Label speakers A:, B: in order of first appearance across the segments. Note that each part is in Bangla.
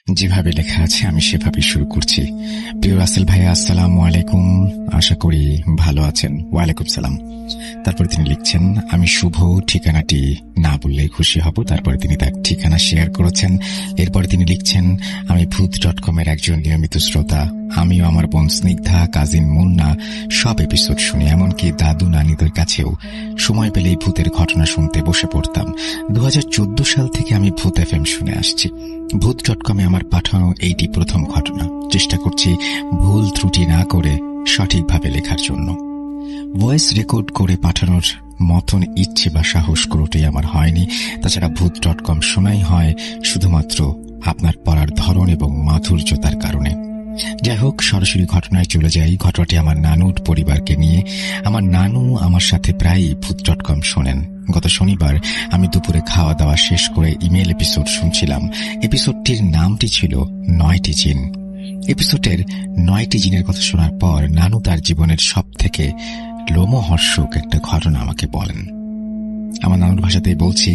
A: যেভাবে লেখা আছে আমি সেভাবে শুরু করছি। প্রিয় রাসেল ভাইয়া, আসসালামু আলাইকুম, আশা করি ভালো আছেন। ওয়ালাইকুম সালাম। তারপরে তিনি লিখছেন, আমি শুভ, ঠিকানাটি না বললেই খুশি হব। তারপরে তিনি তার ঠিকানা শেয়ার করেছেন। এরপরে তিনি লিখছেন, আমি ভূত.com এর একজন নিয়মিত শ্রোতা। আমিও আমার বোন স্নিগ্ধা, কাজিন মুন্না সব এপিসোড শুনি, এমনকি দাদু নানিদের কাছেও সময় পেলেই ভূতের ঘটনা শুনতে বসে পড়তাম। 2014 সাল থেকে আমি ভূত FM শুনে আসছি। ভূত.com এ আমার পাঠানো এইটি প্রথম ঘটনা। চেষ্টা করছি ভুল ত্রুটি না করে সঠিকভাবে লেখার জন্য। ভয়েস রেকর্ড করে পাঠানোর মতন ইচ্ছে বা সাহস কোনোটাই আমার হয়নি। তাছাড়া ভূত.com শোনাই হয় শুধুমাত্র আপনার পড়ার ধরন এবং মাধুর্যতার কারণে। যাই হোক, সরাসরি ঘটনায় চলে যাই। ঘটনাটি আমার নানুর পরিবারকে নিয়ে। আমার নানু আমার সাথে প্রায়ই ভূত.com শোনেন। গত শনিবার আমি দুপুরে খাওয়া দাওয়া শেষ করে ইমেল এপিসোড শুনছিলাম। এপিসোডটির নামটি ছিল 9টি জিন। এপিসোডের 9টি জিনের কথা শোনার পর নানু তার জীবনের সব থেকে লোমহর্ষক একটা ঘটনা আমাকে বলেন। আমার নানুর ভাষাতেই বলছি।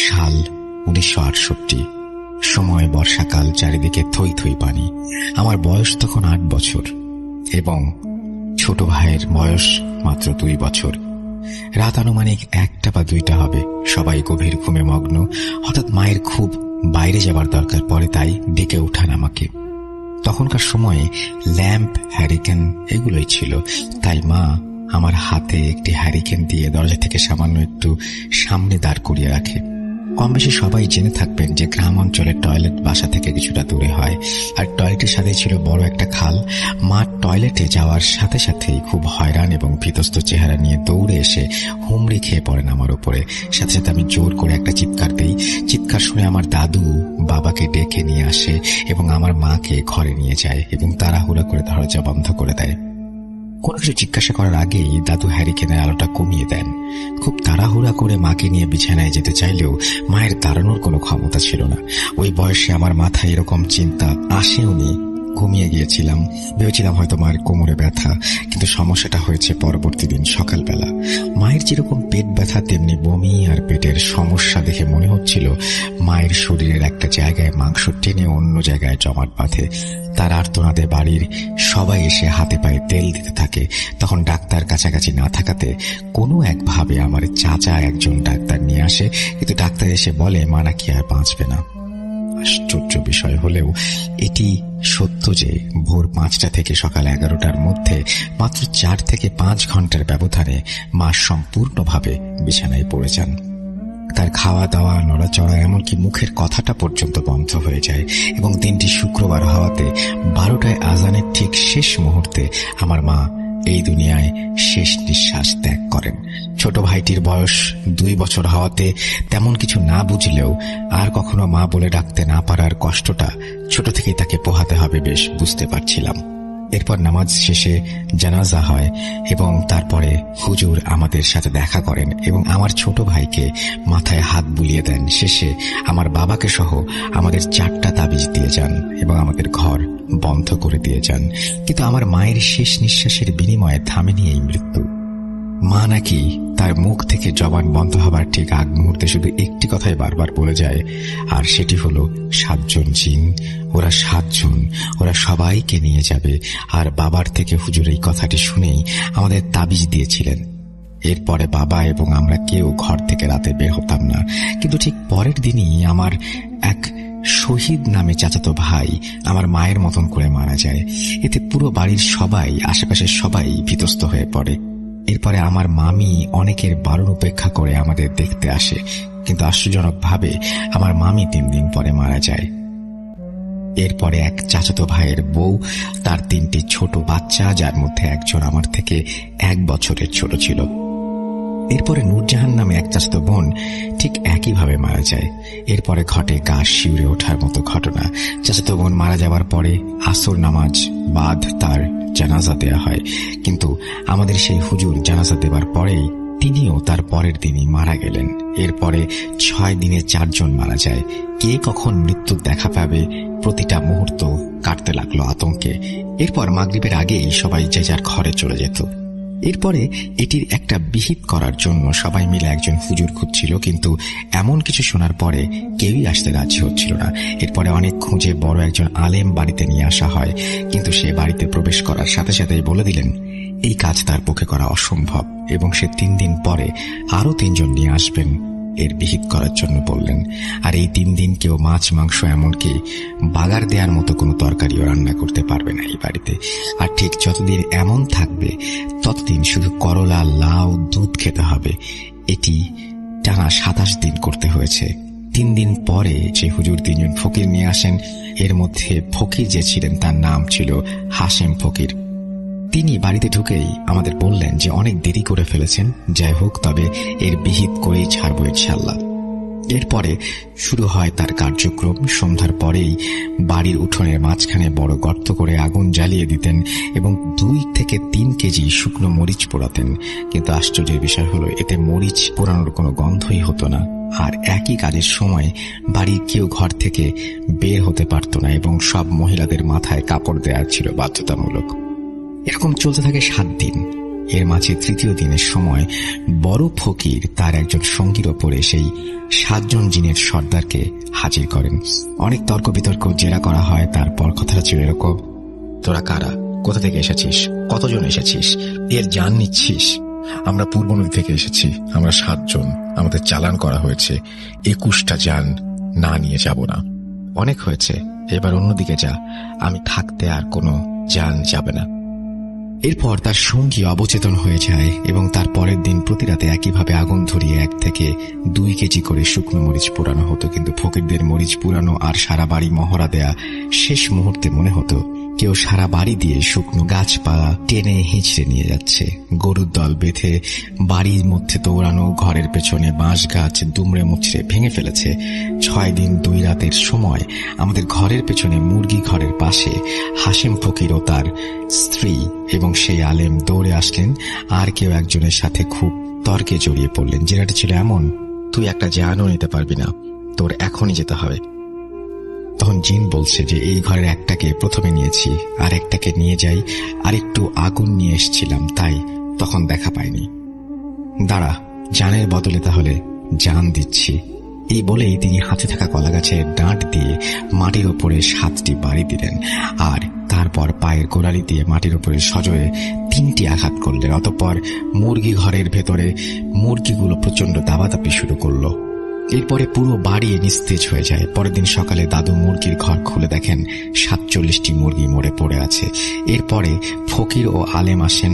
A: সাল 1968, সময় বর্ষাকাল, চারিদিকে থই থই পানি। আমার বয়স তখন 8 বছর এবং ছোট ভাইয়ের বয়স মাত্র 2 বছর। রাত আনুমানিক 1টা বা 2টা হবে। সবাই গভীর ঘুমে মগ্ন। হঠাৎ মায়ের খুব বাইরে যাবার দরকার পড়ে, তাই ডেকে উঠান আমাকে। তখনকার সময়ে ল্যাম্প, হ্যারিকেন এগুলোই ছিল, তাই মা আমার হাতে একটি হ্যারিকেন দিয়ে দরজা থেকে সামান্য একটু সামনে দাঁড় করিয়ে রাখে। কম বেশি সবাই জেনে থাকবেন যে গ্রাম অঞ্চলের টয়লেট বাসা থেকে কিছুটা দূরে হয়, আর টয়লেটের সাথে ছিল বড় একটা খাল। মা টয়লেটে যাওয়ার সাথে সাথেই খুব হয়রান এবং ভীতস্ত চেহারা নিয়ে দৌড়ে এসে হুমড়ি খেয়ে পড়েন আমার উপরে। সাথে সাথে আমি জোর করে একটা চিৎকার দিই। চিৎকার শুনে আমার দাদু বাবাকে ডেকে নিয়ে আসে এবং আমার মাকে ঘরে নিয়ে যায় এবং তাড়াহুড়া করে দরজা বন্ধ করে দেয়। কোনো কিছু জিজ্ঞাসা করার আগেই দাদু হ্যারিকেনের আলোটা কমিয়ে দেন। খুব তাড়াহুড়া করে মাকে নিয়ে বিছানায় যেতে চাইলেও মায়ের দাঁড়ানোর কোনো ক্ষমতা ছিল না। ওই বয়সে আমার মাথায় এরকম চিন্তা আসেওনি। ঘুমিয়ে গিয়েছিলাম, ভেবেছিলাম হয়তো মায়ের কোমরে ব্যথা, কিন্তু সমস্যাটা হয়েছে পরবর্তী দিন সকালবেলা। মায়ের যেরকম পেট ব্যথা তেমনি বমি আর পেটের সমস্যা দেখে মনে হচ্ছিল মায়ের শরীরের একটা জায়গায় মাংস টেনে অন্য জায়গায় জমাট বাঁধে। তার আর্তনাদে বাড়ির সবাই এসে হাতে পায়ে তেল দিতে থাকে। তখন ডাক্তার কাছাকাছি না থাকাতে কোনো একভাবে আমার চাচা একজন ডাক্তার নিয়ে আসে, কিন্তু ডাক্তার এসে বলে মা নাকি আর বাঁচবে না। আশ্চর্য বিষয় হলেও এটি সত্য যে ভোর 5টা থেকে সকাল 11টার মধ্যে মাত্র 4 থেকে 5 ঘন্টার ব্যবধানে মা সম্পূর্ণভাবে বিছানায় পড়ে যান। তার খাওয়া দাওয়া, নড়াচড়া, এমনকি মুখের কথাটা পর্যন্ত বন্ধ হয়ে যায় এবং দিনটি শুক্রবার হওয়াতে 12টায় আজানের ঠিক শেষ মুহূর্তে আমার মা এই দুনিয়ায় শেষ নিঃশ্বাস ত্যাগ করেন। ছোট ভাইটির বয়স 2 বছর হওয়াতে তেমন কিছু না বুঝলেও আর কখনো মা বলে ডাকতে না পারার কষ্টটা ছোট থেকেই তাকে পোহাতে হবে বেশ বুঝতে পারছিলাম। এরপর নামাজ শেষে জানাজা হয় এবং তারপরে হুজুর আমাদের সাথে দেখা করেন এবং আমার ছোট ভাইকে মাথায় হাত বুলিয়ে দেন। শেষে আমার বাবাকে সহ আমাদের 4টা তাবিজ দিয়ে যান এবং আমাদের ঘর বন্ধ করে দিয়ে যান। কিন্তু আমার মায়ের শেষ নিঃশ্বাসের বিনিময়ে থামেনি এই মৃত্যু। মা নাকি তার মুখ থেকে জবান বন্ধ হবার ঠিক আগ মুহূর্তে শুধু একটি কথাই বারবার বলে যায়, আর সেটি হলো 7 জন জিন, ওরা 7 জন, ওরা সবাইকে নিয়ে যাবে। আর বাবার থেকে হুজুর এই কথাটি শুনেই আমাদের তাবিজ দিয়েছিলেন। এরপরে বাবা এবং আমরা কেউ ঘর থেকে রাতে বের হতাম না। কিন্তু ঠিক পরের দিনই আমার এক শহীদ নামে চাচাতো ভাই আমার মায়ের মতন করে মারা যায়। এতে পুরো বাড়ির সবাই, আশেপাশের সবাই ভীতস্ত হয়ে পড়ে। এরপরে আমার মামি অনেকের বারণ উপেক্ষা করে আমাদের দেখতে আসে, কিন্তু আশ্চর্যজনকভাবে আমার মামি 3 দিন পরে মারা যায়। এরপরে এক চাচাতো ভাইয়ের বউ, তার 3টি ছোট বাচ্চা, যার মধ্যে একজন আমার থেকে 1 বছরের ছোট ছিল। এরপরে নূরজাহান নামে এক চাচাতো বোন ঠিক একইভাবে মারা যায়। এরপরে ঘটে গা শিউরে ওঠার মতো ঘটনা। চাচাতো বোন মারা যাওয়ার পরে আসর নামাজ বাদ তার জানাজা দেয়া হয়, কিন্তু আমাদের সেই হুজুর জানাজা দেবার পরেই তিনিও তার পরের দিনই মারা গেলেন। এরপরে 6 দিনে 4 জন মারা যায়। কে কখন মৃত্যুর দেখা পাবে প্রতিটা মুহূর্ত কাটতে লাগলো আতঙ্কে। এরপর মাগরিবের আগেই সবাই যে যার ঘরে চলে যেত। এরপরে এটির একটা বিহিত করার জন্য সবাই মিলে একজন হুজুর খুঁজছিল, কিন্তু এমন কিছু শোনার পরে কেউই আসতে রাজি হচ্ছিল না। এরপরে অনেক খুঁজে বড় একজন আলেম বাড়িতে নিয়ে আসা হয়, কিন্তু সে বাড়িতে প্রবেশ করার সাথে সাথেই বলে দিলেন এই কাজ তার পক্ষে করা অসম্ভব, এবং সে 3 দিন পরে আরো 3 জন নিয়ে আসবেন এর বিহিত করার জন্য বললেন। আর এই 3 দিন কেউ মাছ মাংস এমনকি বাগার দেওয়ার মতো কোনো তরকারিও রান্না করতে পারবে না এই বাড়িতে। আর ঠিক যতদিন এমন থাকবে ততদিন শুধু করলা, লাউ, দুধ খেতে হবে। এটি টানা 27 দিন করতে হয়েছে। 3 দিন পরে যে হুজুর 3 জন ফকির নিয়ে আসেন, এর মধ্যে ফকির যে ছিলেন তার নাম ছিল হাশেম ফকির। তিনি বাড়িতে ঢুকেই আমাদের বললেন যে অনেক দেরি করে ফেলেছেন, যাই হোক তবে এর বিহিত করেই ছাড়বো ইনশাল্লাহ। এরপরে শুরু হয় তার কার্যক্রম। সন্ধ্যার পরেই বাড়ির উঠোনের মাঝখানে বড় গর্ত করে আগুন জ্বালিয়ে দিতেন এবং 2 থেকে 3 কেজি শুকনো মরিচ পোড়াতেন। কিন্তু আশ্চর্যের বিষয় হলো এতে মরিচ পোড়ানোর কোনো গন্ধই হতো না। আর একই কাজের সময় বাড়ির কেউ ঘর থেকে বের হতে পারত না এবং সব মহিলাদের মাথায় কাপড় দেওয়া ছিল বাধ্যতামূলক। এরকম চলতে থাকে 7 দিন। এর মাঝে 3য় দিনের সময় বড় ফকির তার একজন সঙ্গীর ওপরে সেই 7 জন জিনের সর্দারকে হাজির করেন। অনেক তর্ক বিতর্ক জেরা করা হয়। তারপর কথাটা ছিল এরকম, তোরা কারা, কোথা থেকে এসেছিস, কতজন এসেছিস, এর জান নিচ্ছিস? আমরা পূর্ব নদী থেকে এসেছি, আমরা 7 জন, আমাদের চালান করা হয়েছে, 21টা জান না নিয়ে যাব না। অনেক হয়েছে, এবার অন্যদিকে যা, আমি থাকতে আর কোনো জান যাবে না। এরপর তার সঙ্গী অবচেতন হয়ে যায় এবং তার পরের দিন প্রতি রাতে একইভাবে আগুন ধরিয়ে 1 থেকে 2 কেজি করে শুকনো মরিচ পোড়ানো হতো। কিন্তু ফকিরদের মরিচ পুরানো আর সারা বাড়ি মহড়া দেয়া শেষ মুহূর্তে মনে হতো কেউ সারা বাড়ি দিয়ে শুকনো গাছপালা টেনে হিঁচড়ে নিয়ে যাচ্ছে। গরুর দল বেঁধে বাড়ির মধ্যে দৌড়ানো, ঘরের পেছনে বাঁশ গাছ দুমড়ে মুচড়ে ভেঙে ফেলেছে। 6 দিন 2 রাতের সময় আমাদের ঘরের পেছনে মুরগি ঘরের পাশে হাশেম ফকির ও তার স্ত্রী এবং সেই আলেম দৌড়ে আসলেন। আর কেউ একজনের সাথে খুব তর্কে জড়িয়ে পড়লেন। যেটা ছিল এমন, তুই একটা জানও নিতে পারবি না, তোর এখনই যেতে হবে। তখন জিন বলছে যে এই ঘরের একটাকে প্রথমে নিয়েছি, আর একটাকে নিয়ে যাই, আর একটু আগুন নিয়ে এসেছিলাম, তাই তখন দেখা পাইনি। দাঁড়া, জানের বদলে তাহলে জান দিচ্ছি। এই বলেই তিনি হাতে থাকা কলা গাছের ডাঁট দিয়ে মাটির ওপরে 7টি বাড়ি দিলেন, আর তারপর পায়ের গোড়ালি দিয়ে মাটির ওপরে সজোরে 3টি আঘাত করলেন। অতঃপর মুরগি ঘরের ভেতরে মুরগিগুলো প্রচন্ড দাবাদাপি শুরু করলো। এরপরে পুরো বাড়ি নিস্তেজ হয়ে যায়। পরের দিন সকালে দাদু মুরগির ঘর খুলে দেখেন 47টি মুরগি মরে পড়ে আছে। এরপরে ফকির ও আলেম আসেন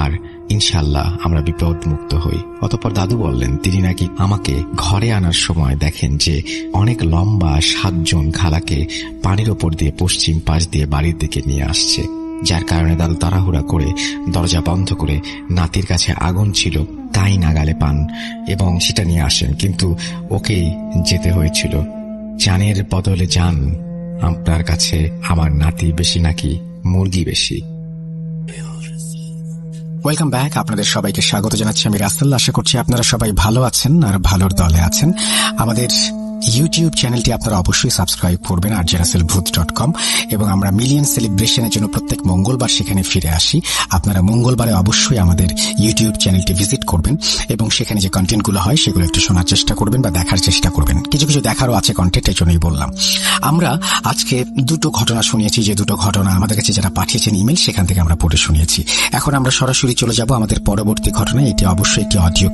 A: আর ইনশাল্লাহ আমরা বিপদ মুক্ত হই। অতঃপর দাদু বললেন তিনি নাকি আমাকে ঘরে আনার সময় দেখেন যে অনেক লম্বা 7 জন খালাকে পানির ওপর দিয়ে পশ্চিম পাশ দিয়ে বাড়ির দিকে নিয়ে আসছে, যার কারণে দাদু তাড়াহুড়া করে দরজা বন্ধ করে নাতির কাছে আগুন ছিল তাই নাগালে পান এবং সেটা নিয়ে আসেন। কিন্তু ওকেই যেতে হয়েছিল। জানের বদলে জান, আপনার কাছে আমার নাতি বেশি নাকি মুরগি বেশি? Welcome back. আপনাদের সবাইকে স্বাগত জানাচ্ছি আমি রাসেল। আশা করছি আপনারা সবাই ভালো আছেন আর ভালোর দলে আছেন। আমাদের ইউটিউব চ্যানেলটি আপনারা অবশ্যই সাবস্ক্রাইব করবেন arjaraselbhut.com, এবং আমরা মিলিয়ন সেলিব্রেশনের জন্য প্রত্যেক মঙ্গলবার সেখানে ফিরে আসি। আপনারা মঙ্গলবারে অবশ্যই আমাদের ইউটিউব চ্যানেলটি ভিজিট করবেন এবং সেখানে যে কন্টেন্টগুলো হয় সেগুলো একটু শোনার চেষ্টা করবেন বা দেখার চেষ্টা করবেন। কিছু কিছু দেখারও আছে কন্টেন্ট, এই জন্যই বললাম। আমরা আজকে 2টো ঘটনা শুনিয়েছি, যে 2টো ঘটনা আমাদের কাছে যারা পাঠিয়েছেন ইমেল, সেখান থেকে আমরা পড়ে শুনিয়েছি। এখন আমরা সরাসরি চলে যাব আমাদের পরবর্তী ঘটনায়। এটি অবশ্যই একটি অডিও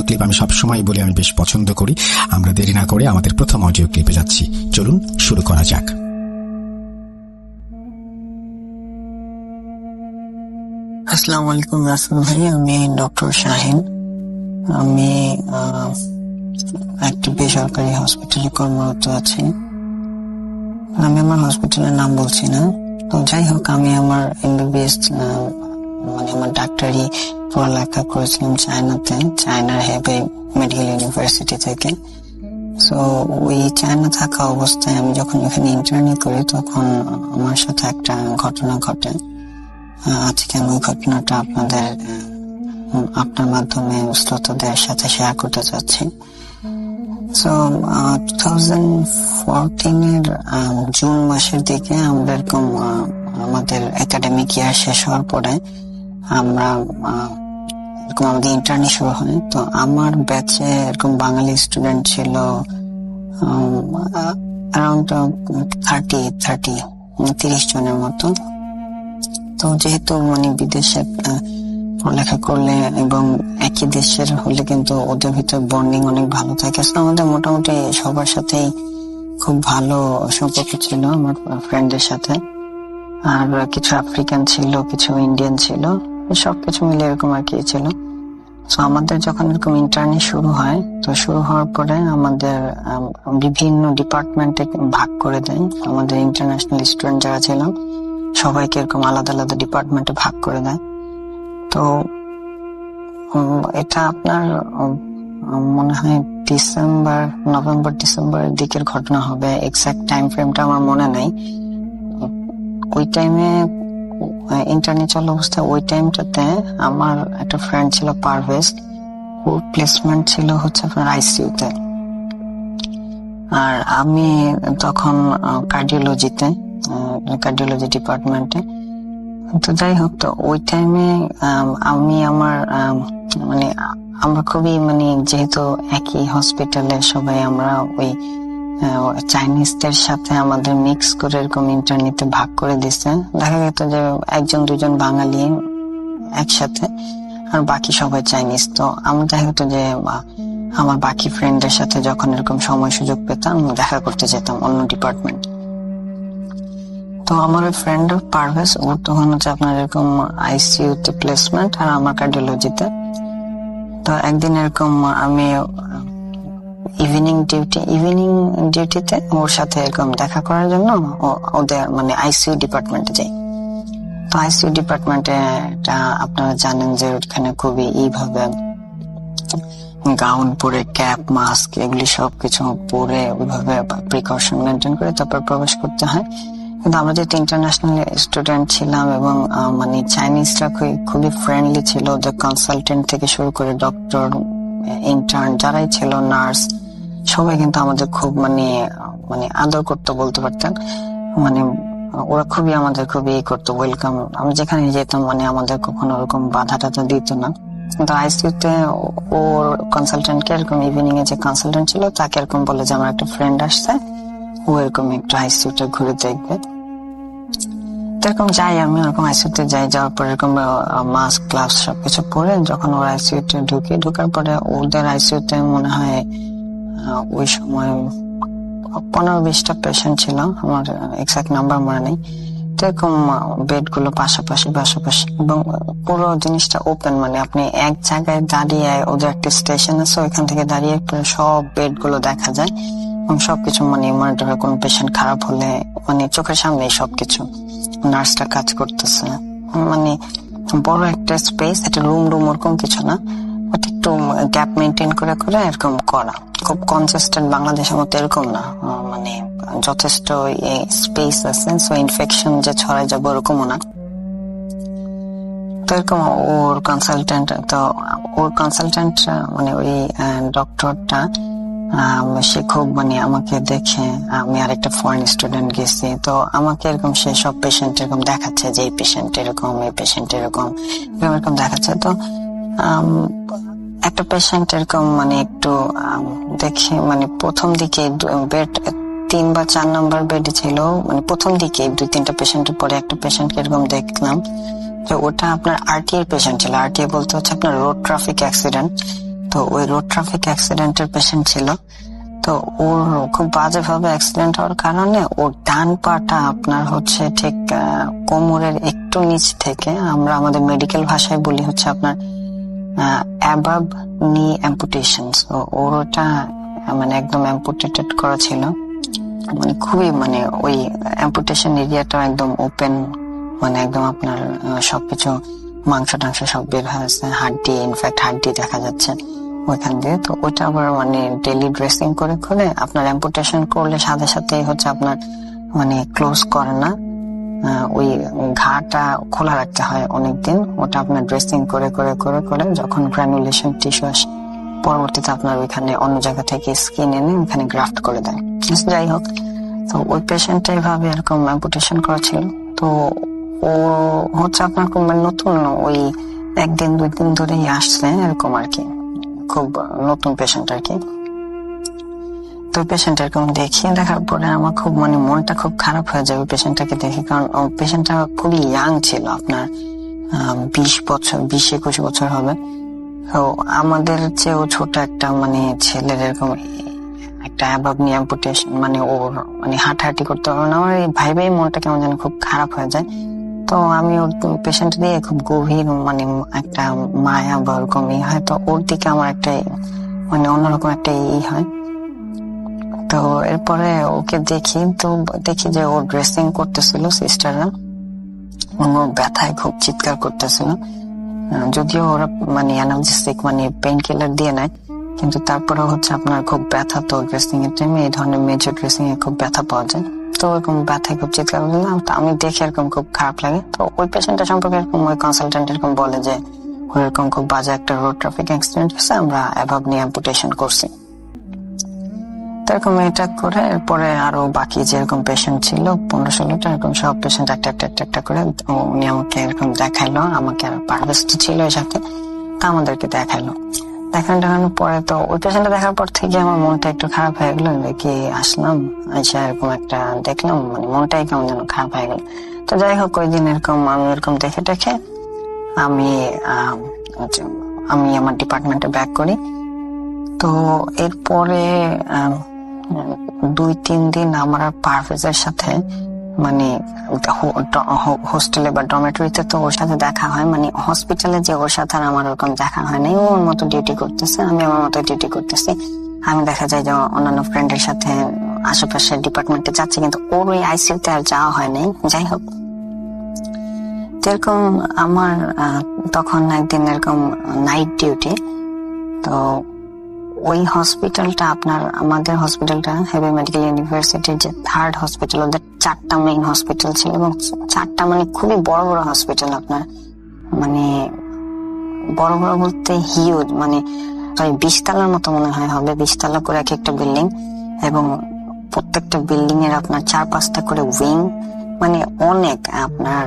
A: ক্লিপ। আমি সবসময় বলি আমি বেশ পছন্দ করি। আমরা দেরি না করে আমাদের প্রথম অডিও ক্লিপে যাচ্ছি। চলুন শুরু করা যাক।
B: আসসালামু আলাইকুম রাসেল ভাই, আমি ডক্টর শাহিন। আমি একটি বেসরকারি হসপিটালে কর্মরত আছি। আমি আমার হসপিটালের নাম বলছি না। তো যাই হোক, আমি আমার এমবিবিএস মানে আমার ডাক্তারি পড়ালেখা করেছিলাম চায়নাতে, চায়নার হেবে মেডিকেল ইউনিভার্সিটি থেকে। সো ওই চায়না থাকা অবস্থায় আমি যখন এখানে ইন্টার্নি করি তখন আমার সাথে একটা ঘটনা ঘটে। আজকে আমি ওই ঘটনাটা আপনার মাধ্যমে শ্রোতাদের সাথে শেয়ার করতে চাচ্ছি। সো 2014 জুন মাসের দিকে আমরা এরকম আমাদের একাডেমিক ইয়ার শেষ হওয়ার পরে আমরা এরকম আমাদের ইন্টার্নি শুরু হয়। তো আমার ব্যাচে এরকম বাঙালি স্টুডেন্ট ছিল অ্যারাউন্ড 30 জনের মতো। তো যেহেতু মানে বিদেশে পড়ালেখা করলে এবং একই দেশের হলে কিন্তু ওদের ভিতর বন্ডিং অনেক ভালো থাকে। তো আমাদের মোটামুটি সবার সাথেই খুব ভালো সম্পর্ক ছিল আমার ফ্রেন্ডদের সাথে। আর কিছু আফ্রিকান ছিল, কিছু ইন্ডিয়ান ছিল, সবকিছু মিলে এরকম আর কি ছিল। তো আমাদের যখন এরকম ইন্টার্নি শুরু হয়, তো শুরু হওয়ার পরে আমাদের বিভিন্ন ডিপার্টমেন্টে ভাগ করে দেয়। আমাদের ইন্টারন্যাশনাল স্টুডেন্ট যারা ছিলাম সবাইকে এরকম আলাদা আলাদা ডিপার্টমেন্টে ভাগ করে দেয়। তো এটা আপনার মনে হয় নভেম্বর ডিসেম্বরের দিকের ঘটনা হবে। এক্সাক্ট টাইম ফ্রেমটা আমার মনে নাই। ওই টাইমে ইন্টার্নি চলা অবস্থায় ওই টাইমটাতে আমার একটা ফ্রেন্ড ছিল পারভেজ, ওর প্লেসমেন্ট ছিল হচ্ছে আপনার আইসিইউতে। আর আমি তখন কার্ডিওলজি ডিপার্টমেন্টে। তো যাই হোক, তো ওই টাইমে আমি আমার মানে আমরা খুবই মানে যেহেতু একই হসপিটালে সবাই আমরা ওই চাইনিজদের সাথে আমাদের মিক্স করে এরকম ইন্টারনেটে ভাগ করে দিচ্ছে। দেখা যেত যে 1-2 বাঙালি একসাথে আর বাকি সবাই চাইনিজ। তো আমি দেখা যেত যে আমার বাকি ফ্রেন্ডদের সাথে যখন এরকম সময় সুযোগ পেতাম দেখা করতে যেতাম অন্য ডিপার্টমেন্ট। তো আমার ওই ফ্রেন্ড পারভেজ, ওর তখন হচ্ছে আপনার এরকম আইসিইউতে প্লেসমেন্ট আর আমার কার্ডিওলজিতে। তো একদিন এরকম আমি ইভিনিং ডিউটিতে ওর সাথে এরকম দেখা করার জন্য ওদের মানে আইসিইউ ডিপার্টমেন্টে যাই। তো আইসিইউ ডিপার্টমেন্টে আপনারা জানেন যে ওখানে খুবই এইভাবে গাউন পরে, ক্যাপ, মাস্ক এগুলি সবকিছু পরে ওইভাবে প্রিকশন মেনটেন করে তারপর প্রবেশ করতে হয়। কিন্তু আমরা যেহেতু ইন্টারন্যাশনাল স্টুডেন্ট ছিলাম এবং মানে চাইনিজরা খুবই ফ্রেন্ডলি ছিল। ওদের কনসালটেন্ট থেকে শুরু করে ডক্টর, ইন্টার্ন যারাই ছিল, নার্স, সবাই কিন্তু আমাদের খুব মানে আদর করতে বলতে পারতেন। মানে ওরা আমাদের খুবই করতো, ওয়েলকাম। আমরা যেখানে যেতাম মানে আমাদের কখনো ওরকম বাধা টাধা দিত না। কিন্তু আইসিইউতে ওর কনসালটেন্টকে এরকম ইভিনিং এ যে কনসালটেন্ট ছিল তাকে এরকম বলে যে আমার একটা ফ্রেন্ড আসছে, ও এরকম একটু আইসিইউটা ঘুরে দেখবে। এরকম যাই, আমি ওরকম আইসিইউতে যাওয়ার পর এরকম মাস্ক, গ্লাভস সবকিছু পরে যখন ওর আইসিইউতে ঢোকার পরে ওদের আইসিইউতে মনে হয় ওই সময় 15-20টা পেশেন্ট ছিল, আমার এক্সাক্ট নাম্বার মনে নেই। তো এরকম বেড গুলো পাশাপাশি এবং পুরো জিনিসটা ওপেন, মানে আপনি এক জায়গায় দাঁড়িয়ে, ওদের একটা স্টেশন আছে ওইখান থেকে দাঁড়িয়ে সব বেড গুলো দেখা যায় এবং সবকিছু মানে মনিটরে কোনো পেশেন্ট খারাপ হলে মানে চোখের সামনে সবকিছু, নার্সটা কাজ করতেছে। মানে বড় একটা স্পেস, একটা রুম ওরকম কিছু না, একটু গ্যাপ মেনটেন করে এরকম করা। খুব কনজেস্টেড বাংলাদেশের মতো এরকম না, মানে যথেষ্ট স্পেস আছে, সো ইনফেকশন যে ছড়ায় যাবে ওরকমও না। তো এরকম ওর কনসালটেন্ট মানে ওই ডক্টরটা সে খুব মানে আমাকে দেখে, আমি আরেকটা ফরেন স্টুডেন্ট গেছি, তো আমাকে এরকম সে সব পেশেন্ট এরকম দেখাচ্ছে যে এই পেশেন্ট এরকম, এই পেশেন্ট এরকম দেখাচ্ছে। তো একটা পেশেন্ট এরকম মানে একটু দেখে, মানে প্রথম দিকে বেড 3 বা 4 নম্বর বেডে ছিল, মানে প্রথম দিকে 2-3টা পেশেন্টের পরে একটা পেশেন্টকে এরকম দেখলাম যে ওটা আপনার আরটিআই পেশেন্ট ছিল। আরটিআই বলতে হচ্ছে আপনার রোড ট্রাফিক অ্যাক্সিডেন্ট। তো ওই রোড ট্রাফিক অ্যাক্সিডেন্টের পেশেন্ট ছিল। তো ওর খুব বাজেভাবে অ্যাক্সিডেন্ট হওয়ার কারণে ওর ডান পাটা আপনার হচ্ছে ঠিক কোমরের একটু নিচ থেকে, আমরা আমাদের মেডিকেল ভাষায় বলি হচ্ছে আপনার অ্যাবাভ নি অ্যাম্পুটেশন। ওর ওটা মানে একদম অ্যাম্পুটেটেড করা ছিল, মানে খুবই মানে ওই অ্যাম্পুটেশন এরিয়াটা একদম ওপেন, মানে একদম আপনার সবকিছু মাংস টাংস সব বের হয়েছে, হাড্ডি, ইনফ্যাক্ট হাড্ডি দেখা যাচ্ছে ওইখান দিয়ে। তো ওইটা আবার মানে ডেইলি ড্রেসিং করে আপনার অ্যাম্পুটেশন করলে সাথে সাথে হচ্ছে আপনার মানে ক্লোজ করে না, ওই ঘাটা খোলা রাখতে হয় অনেকদিন। ওটা আপনার ড্রেসিং করে যখন গ্রানুলেশন টিস্যু আসে, পরবর্তীতে আপনার ওইখানে অন্য জায়গা থেকে স্কিন এনে ওইখানে গ্রাফট করে দেয়। যাই হোক, তো ওই পেশেন্টটা এইভাবে এরকম অ্যাম্পুটেশন করা ছিল। তো ও হচ্ছে আপনার মানে নতুন ওই একদিন 2 দিন ধরেই আসছে এরকম আর কি, খুব নতুন পেশেন্ট আর কি। তো পেশেন্ট এরকম দেখার পরে আমার খুব মানে মনটা খুব খারাপ হয়ে যাবে পেশেন্টটাকে দেখে, কারণ পেশেন্টটা খুবই ইয়াং ছিল, আপনার 20-21 বছর হবে। তো আমাদের চেয়েও ছোট একটা মানে ছেলের এরকম একটা অ্যাবাব নি অ্যাম্পুটেশন, মানে ওর মানে হাঁটাহাঁটি করতে হবে না। আমার এই ভাইবেই মনটা কেমন যেন খুব খারাপ হয়ে যায়। তো আমি ওর পেশেন্ট দিয়ে খুব গভীর মানে একটা মায়া বা ওরকম হয়, তো ওর দিকে আমার একটা মানে অন্যরকম একটা হয়। তো এরপরে ওকে দেখি যে ও ড্রেসিং করতেছিল সিস্টাররা, ও ব্যথায় খুব চিৎকার করতেছিল। যদিও ওরা মানে অ্যানালজেসিক মানে পেইন কিলার দিয়ে নেয়, কিন্তু তারপরে হচ্ছে আপনার খুব ব্যথা, তো ড্রেসিং এর টাইমে এই ধরনের মেজর ড্রেসিং এ খুব ব্যথা পাওয়া যায়। তো এরকম ব্যথায় খুব চিৎকার করলাম, তো আমি দেখে এরকম খুব খারাপ লাগে। তো ওই পেশেন্টটা সম্পর্কে এরকম ওই কনসালটেন্ট এরকম বলে যে ওরকম খুব বাজে একটা রোড ট্রাফিক অ্যাক্সিডেন্ট হয়েছে, আমরা অ্যাবাব নি অ্যাম্পুটেশন করছি। এরকম এটা করে এরপরে আরো বাকি যেরকম পেশেন্ট ছিল 15-16টা, এরকম সব পেশেন্ট একটা করে উনি আমাকে এরকম দেখাইলো, আমাকে আর পারভেস্ট ছিল এর সাথে, তা আমাদেরকে দেখানোর পরে তো ওই পেশেন্টটা দেখার পর থেকে আমার মনটা একটু খারাপ হয়ে গেলো। দেখি আসলাম, আচ্ছা এরকম একটা দেখলাম, মানে মনটাই কেমন যেন খারাপ হয়ে গেল। তো যাই হোক ওই দিন এরকম আমি এরকম দেখে আমি আমার ডিপার্টমেন্টে ব্যাক করি। তো এরপরে 2-3 দিন আমার পারভেজের সাথে মানে হোস্টেলে বা ডরমেটরিতে তো ওর সাথে দেখা হয়, মানে হসপিটালে যে ওর সাথে আর আমার ওরকম দেখা হয় নাই। ও ওর মতো ডিউটি করতেছে, আমি আমার মতো ডিউটি করতেছি। আমি দেখা যায় যে অন্যান্য ফ্রেন্ডের সাথে আশেপাশের ডিপার্টমেন্টে যাচ্ছি, কিন্তু ওর ওই আইসিইউতে আর যাওয়া হয় নাই। যাই হোক, যেরকম আমার তখন একদিন এরকম নাইট ডিউটি, তো ওই হসপিটালটা আমাদের হসপিটালটা হেভি মেডিকেল ইউনিভার্সিটির যে 3rd হসপিটাল, ওদের 4টা মেইন হসপিটাল ছিল এবং 4টা মানে খুবই বড় বড় হসপিটাল। আপনার মানে বড় বড় বলতে হিউজ, মানে 20 তলার মতো মনে হয় হবে, 20 তলা করে এক একটা বিল্ডিং, এবং প্রত্যেকটা বিল্ডিং এর আপনার 4-5টা করে উইং, মানে অনেক, আপনার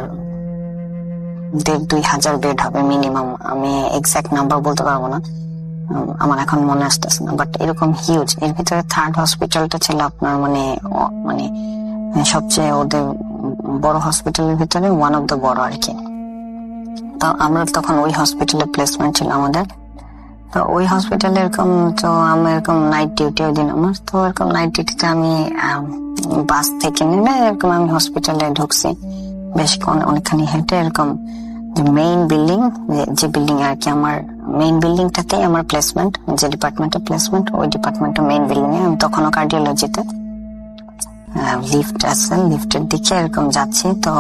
B: 1,500-2,000 বেড হবে মিনিমাম। আমি এক্সাক্ট নাম্বার বলতে পারবো না, আমার এখন মনে আসতেছে না, বাট এরকম হিউজ। এর ভিতরে 3rd হসপিটালটা ছিল আপনার মানে সবচেয়ে ওদের বড় হসপিটালের ভিতরে ওয়ান অফ দ্য বড় আর কি। তো আমরা তখন ওই হসপিটালে প্লেসমেন্ট ছিল আমাদের। তো ওই হসপিটালে এরকম, তো আমি এরকম নাইট ডিউটি ওই দিন আমার, তো এরকম নাইট ডিউটিতে আমি বাস থেকে নেমে এরকম আমি হসপিটালে ঢুকছি, বেশ অনেকখানি হেঁটে এরকম মেইন বিল্ডিং, যে বিল্ডিং আর কি আমার মেইন বিল্ডিংটাতেই আমার প্লেসমেন্ট, যে ডিপার্টমেন্টের প্লেসমেন্ট ওই ডিপার্টমেন্টের মেইন বিল্ডিং এ। আমি তখনও কার্ডিওলজিতে, লিফট আছে, লিফটের দিকে এরকম যাচ্ছি। তো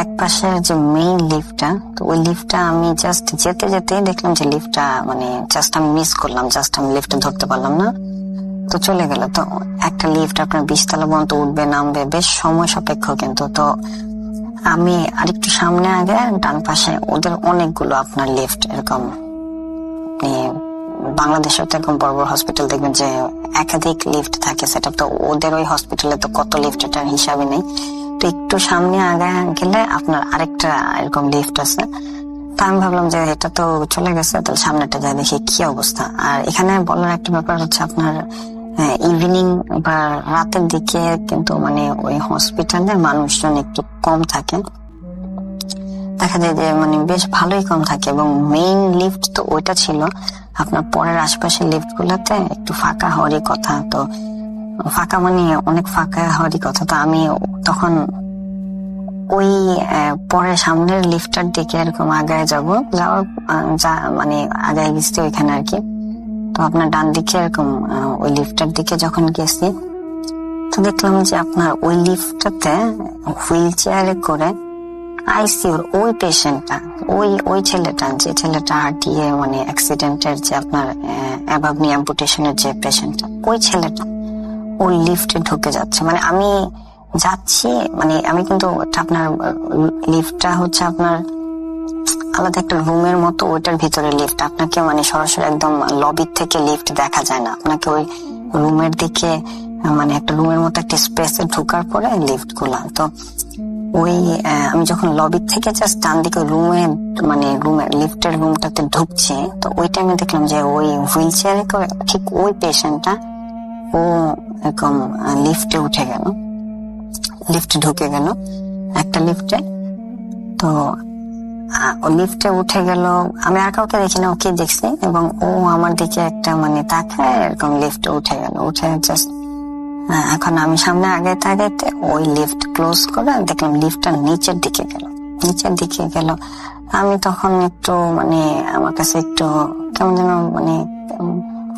B: এক পাশে যে মেইন লিফটটা, তো ওই লিফটটা আমি জাস্ট যেতেই দেখলাম যে লিফটটা মানে জাস্ট আমি মিস করলাম, জাস্ট আমি লিফটে ধরতে পারলাম না, তো চলে গেল। তো একটা লিফট আপনার 20 তলা পর্যন্ত উঠবে নামবে, বেশ সময় সাপেক্ষ কিন্তু। তো আমি আরেকটু সামনে আগে ডান পাশে ওদের অনেকগুলো আপনার লিফট, এরকম বাংলাদেশের তো এরকম বড় বড় হসপিটাল দেখবেন যে একাধিক লিফট থাকে সেটা, তো ওদের ওই হসপিটালে তো কত লিফট এটার হিসাবে নেই। তো একটু সামনে আগে গেলে আপনার আরেকটা এরকম লিফট আছে। তো আমি ভাবলাম যে এটা তো চলে গেছে, তাহলে সামনেটা যাই দেখি কি অবস্থা। আর এখানে বলার একটা ব্যাপার হচ্ছে আপনার ইভিনিং বা রাতের দিকে কিন্তু মানে ওই হসপিটালে মানুষজন একটু কম থাকে, দেখা যায় যে মানে বেশ ভালোই কম থাকে, এবং মেইন লিফট তো ওইটা ছিল। আপনার পরের আশপাশের লিফট গুলাতে একটু ফাঁকা হওয়ারই কথা, তো ফাঁকা মানে অনেক ফাঁকা হওয়ারই কথা। তো আমি তখন ওই পরে সামনের লিফটার দিকে এরকম আগায় মানে আগায় গেছি ওইখানে আর কি। তো আপনার ডান দিকে এরকম ওই লিফটার দিকে যখন গেছি, তো দেখলাম যে আপনার ওই লিফটটাতে হুইল চেয়ারে করে আইসিইউর ওই পেশেন্টটা, ওই ছেলেটা, যে ছেলেটা হাঁটিয়ে মানে অ্যাক্সিডেন্টের যে আপনার অ্যাবাব নি অ্যাম্পুটেশনের যে পেশেন্টটা, ওই ছেলেটা ওই লিফটে ঢুকে যাচ্ছে। মানে আমি যাচ্ছি, মানে আমি কিন্তু আপনার লিফটটা হচ্ছে আপনার আলাদা একটা রুমের মতো, ওইটার ভিতরে লিফট, আপনাকে মানে সরাসরি একদম লবির থেকে লিফট দেখা যায় না, আপনাকে ওই রুমের দিকে মানে একটা রুমের মতো একটা স্পেসে ঢোকার পরে লিফট গুলা। তো ওই আমি যখন লবি থেকে জাস্ট ডান দিকে রুমে মানে লিফটের রুমটাতে ঢুকছি, তো ওই টাইমে দেখলাম যে ওই হুইল চেয়ারে ঠিক ওই পেশেন্টটা ও এরকম লিফটে উঠে গেল, লিফটে ঢুকে গেল একটা লিফটে। তো ও লিফটে উঠে গেল, আমি আর কাউকে দেখি না, ওকে দেখছি, এবং ও আমার দিকে একটা মানে তাকায় এরকম লিফটে উঠে গেল, উঠে জাস্ট এখন আমি সামনে আগাইতে ওই লিফট ক্লোজ করে দেখলাম লিফটটা নিচের দিকে গেল। আমি তখন একটু মানে আমার কাছে একটু কেমন যেন মানে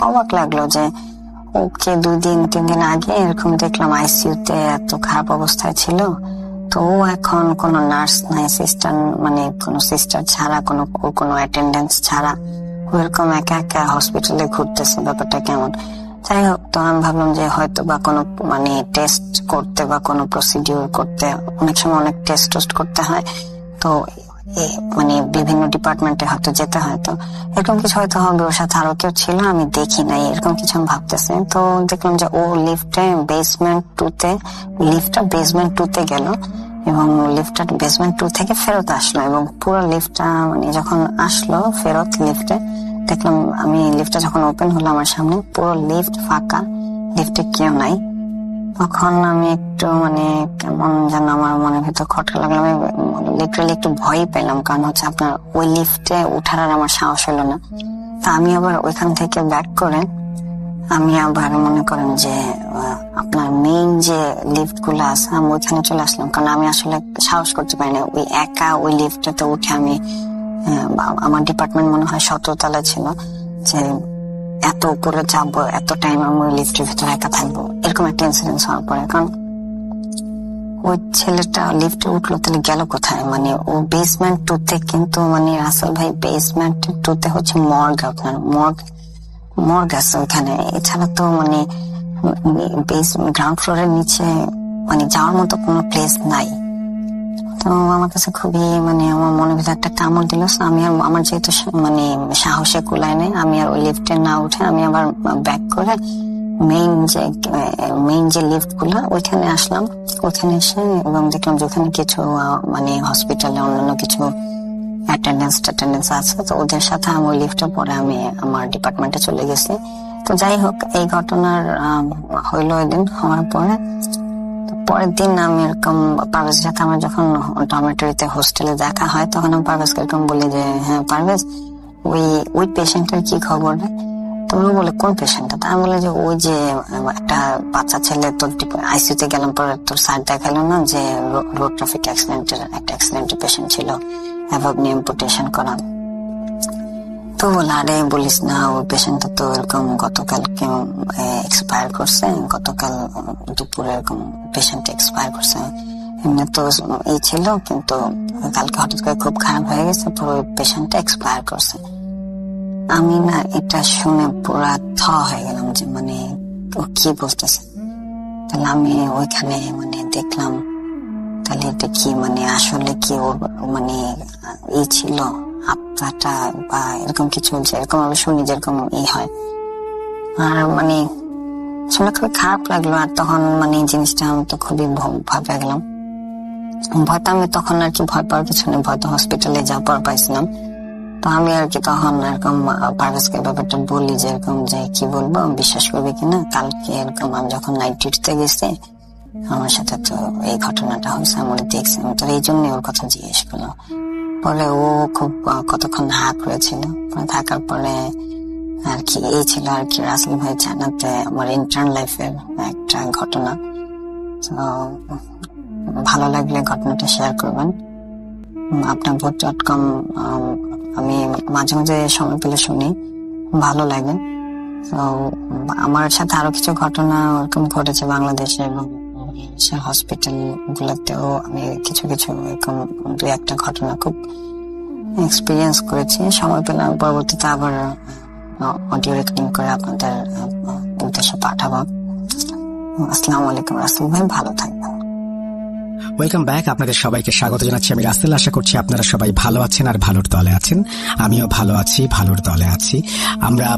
B: অবাক লাগলো যে ওকে 2-3 দিন আগে এরকম দেখলাম আইসিইউতে এত খারাপ অবস্থায় ছিল, তো ও এখন কোনো নার্স নাই, সিস্টার মানে কোনো সিস্টার ছাড়া, কোনো অ্যাটেন্ডেন্স ছাড়া ওরকম একা একা হসপিটালে ঘুরতেছে, ব্যাপারটা কেমন। যাই হোক, তো আমি ভাবলাম যে হয়তো বা কোনো মানে টেস্ট করতে বা কোনো প্রসিডিউর করতে, অনেক সময় অনেক টেস্ট করতে হয়, তো মানে বিভিন্ন ডিপার্টমেন্টে হয়তো যেতে হয়, তো এরকম কিছু হয়তো হবে, ওর সাথে আরো কেউ ছিল আমি দেখি নাই, এরকম কিছু আমি ভাবতেছি। তো দেখলাম যে ও লিফটটা বেসমেন্ট 2 গেল, এবং লিফটটা বেসমেন্ট 2 থেকে ফেরত আসলো, এবং পুরো লিফটটা মানে যখন আসলো ফেরত লিফটে, দেখলাম আমি লিফটটা যখন ওপেন হলো আমার সামনে পুরো লিফট ফাঁকা, লিফটে কেউ নাই। তখন আমি একটু মানে কেমন যেন আমার মনের ভেতর খটকা লাগলো, আমি লিটারালি একটু ভয় পেলাম, কারণ হচ্ছে আপনার ওই লিফটে উঠার আর আমার সাহস হলো না। তা আমি আবার ওইখান থেকে ব্যাক করে আমি আবার মনে করেন যে আপনার মেইন যে লিফট গুলো আছে আমি ওইখানে চলে আসলাম, কারণ আমি আসলে সাহস করতে পারি না ওই একা ওই লিফটটাতে উঠে। আমি আমার ডিপার্টমেন্ট মনে হয় 17 তলায় ছিল, যে এত উপরে যাবো, এত টাইম আমি ওই লিফটের ভিতরে একা থাকবো, এরকম একটা ইনসিডেন্ট হওয়ার পরে। কারণ ওই ছেলেটা লিফটে উঠলো, তাহলে গেল কোথায়? মানে ও বেসমেন্ট 2 কিন্তু মানে রাসেল ভাই বেসমেন্ট 2 হচ্ছে মর্গ, আপনার মর্গ আছে ওইখানে, এছাড়া তো মানে গ্রাউন্ড ফ্লোরের নিচে মানে যাওয়ার মতো কোনো প্লেস নাই। তো আমার কাছে খুবই মানে আমার মনের ভিতরে একটা কামড় দিল। আমি আর আমার যেহেতু মানে সাহসে কুলায় নেই, আমি আর ওই লিফটে না উঠে আমি আবার ব্যাক করে মেইন যে লিফট গুলো ওইখানে আসলাম। ওখানে এসে এবং দেখলাম যে ওখানে কিছু মানে হসপিটালে অন্যান্য কিছু অ্যাটেন্ডেন্স আছে, তো ওদের সাথে আমি ওই লিফটে পরে আমি আমার ডিপার্টমেন্টে চলে গেছি। তো যাই হোক, এই ঘটনার হইলো এদিন হওয়ার পরের দিন আমি এরকম পারভেজের সাথে আমার যখন ডরমেটরিতে হোস্টেলে দেখা হয়, তখন আমি পারভেজকে এরকম বলি যে হ্যাঁ পারভেজ, ওই পেশেন্টের কি খবর? তো ও বলে কোন পেশেন্টটা? তা আমি বলে যে ওই যে একটা বাচ্চা ছেলে তোর আইসিইউতে গেলাম পরে তোর স্যার দেখালো না, যে রোড ট্রাফিক অ্যাক্সিডেন্টের পেশেন্ট ছিল, অ্যাভাবনি অ্যাম্পুটেশন করা। তো বলে আরে বলিস না, ওই পেশেন্টটা তো এরকম গতকালকে এক্সপায়ার করছে, গতকাল দুপুরে এরকম পেশেন্ট এক্সপায়ার করছে, এমনি তো এই ছিল, কিন্তু কালকে হঠাৎ করে খুব খারাপ হয়ে গেছে, পুরো পেশেন্টটা এক্সপায়ার করছে। আমি না এটা শুনে পুরা হয়ে গেলাম যে মানে ও কি বলতেছে। তাহলে আমি ওইখানে মানে দেখলাম, তাহলে এটা কি মানে আসলে কি ওর মানে এই ছিল আপনারটা বা এরকম কিছু, যেরকম আমি শুনি যেরকম হয়। আর মানে শুনে খুবই খারাপ লাগলো। আর তখন মানে জিনিসটা আমি তো খুবই ভয় পেয়ে গেলাম। ভয়তো আমি তখন আর কি ভয় পাওয়ার কিছু নেই, ভয়তো হসপিটালে যাওয়ার পর পাইছিলাম। তো আমি আর কি তখন এরকম পারভেজকে ব্যাপারটা বলি যে এরকম যে কি বলবো, বিশ্বাস করবে কিনা, কালকে এরকম আমি যখন নাইট ডিউটিতে গেছি আমার সাথে তো এই ঘটনাটা হয়েছে, আমি দেখছি। আমি তো এই জন্যই ওর কথা জিজ্ঞেস করলাম। পরে ও খুব কতক্ষণ করেছিল, থাকার পরে আর কি এই ছিল আর কি রাসেল ভাই জানাতে আমার ইন্টার্ন লাইফের একটা ঘটনা। তো ভালো লাগলে ঘটনাটা শেয়ার করবেন। আপনার vote.com আমি মাঝে মাঝে সময় পেলে শুনি, ভালো লাগে। তো আমার সাথে আরো কিছু ঘটনা ওরকম ঘটেছে বাংলাদেশে এবং হসপিটাল গুলোতেও আমি কিছু এরকম 2-1টা ঘটনা খুব এক্সপিরিয়েন্স করেছি। সময় পেলে আমি পরবর্তীতে আবার অডিও রেকর্ডিং করে আপনাদের উদ্দেশ্যে পাঠাবো। আসসালামু আলাইকুম রাসেল ভাই, ভালো থাকবেন।
C: Welcome back. আপনাদের সবাইকে স্বাগত জানাচ্ছি আমি রাসেল। আশা করছি আপনারা সবাই ভালো আছেন আর ভালোর দলে আছেন। আমিও ভালো আছি, ভালোর দলে আছি। আমরা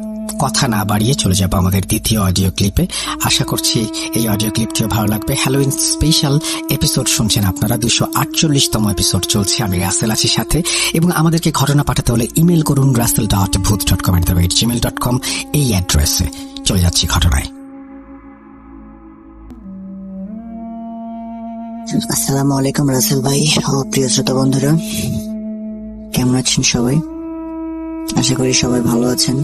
C: কথা না বাড়িয়ে চলে যাব আমাদের দ্বিতীয় অডিও ক্লিপে। আশা করছি এই অডিও ক্লিপটিও ভালো লাগবে। হ্যালোউইন স্পেশাল এপিসোড শুনছেন আপনারা। 248তম এপিসোড চলছে। আমি রাসেল আছি সাথে, এবং আমাদেরকে ঘটনা পাঠাতে হলে ইমেল করুন rasel.booth.com@gmail.com এই অ্যাড্রেসে। চলে যাচ্ছি ঘটনায়।
B: আসসালামু আলাইকুম রাসেল ভাই, প্রিয় শ্রোতা বন্ধুরা, কেমন আছেন সবাই? আশা করি সবাই ভালো আছেন।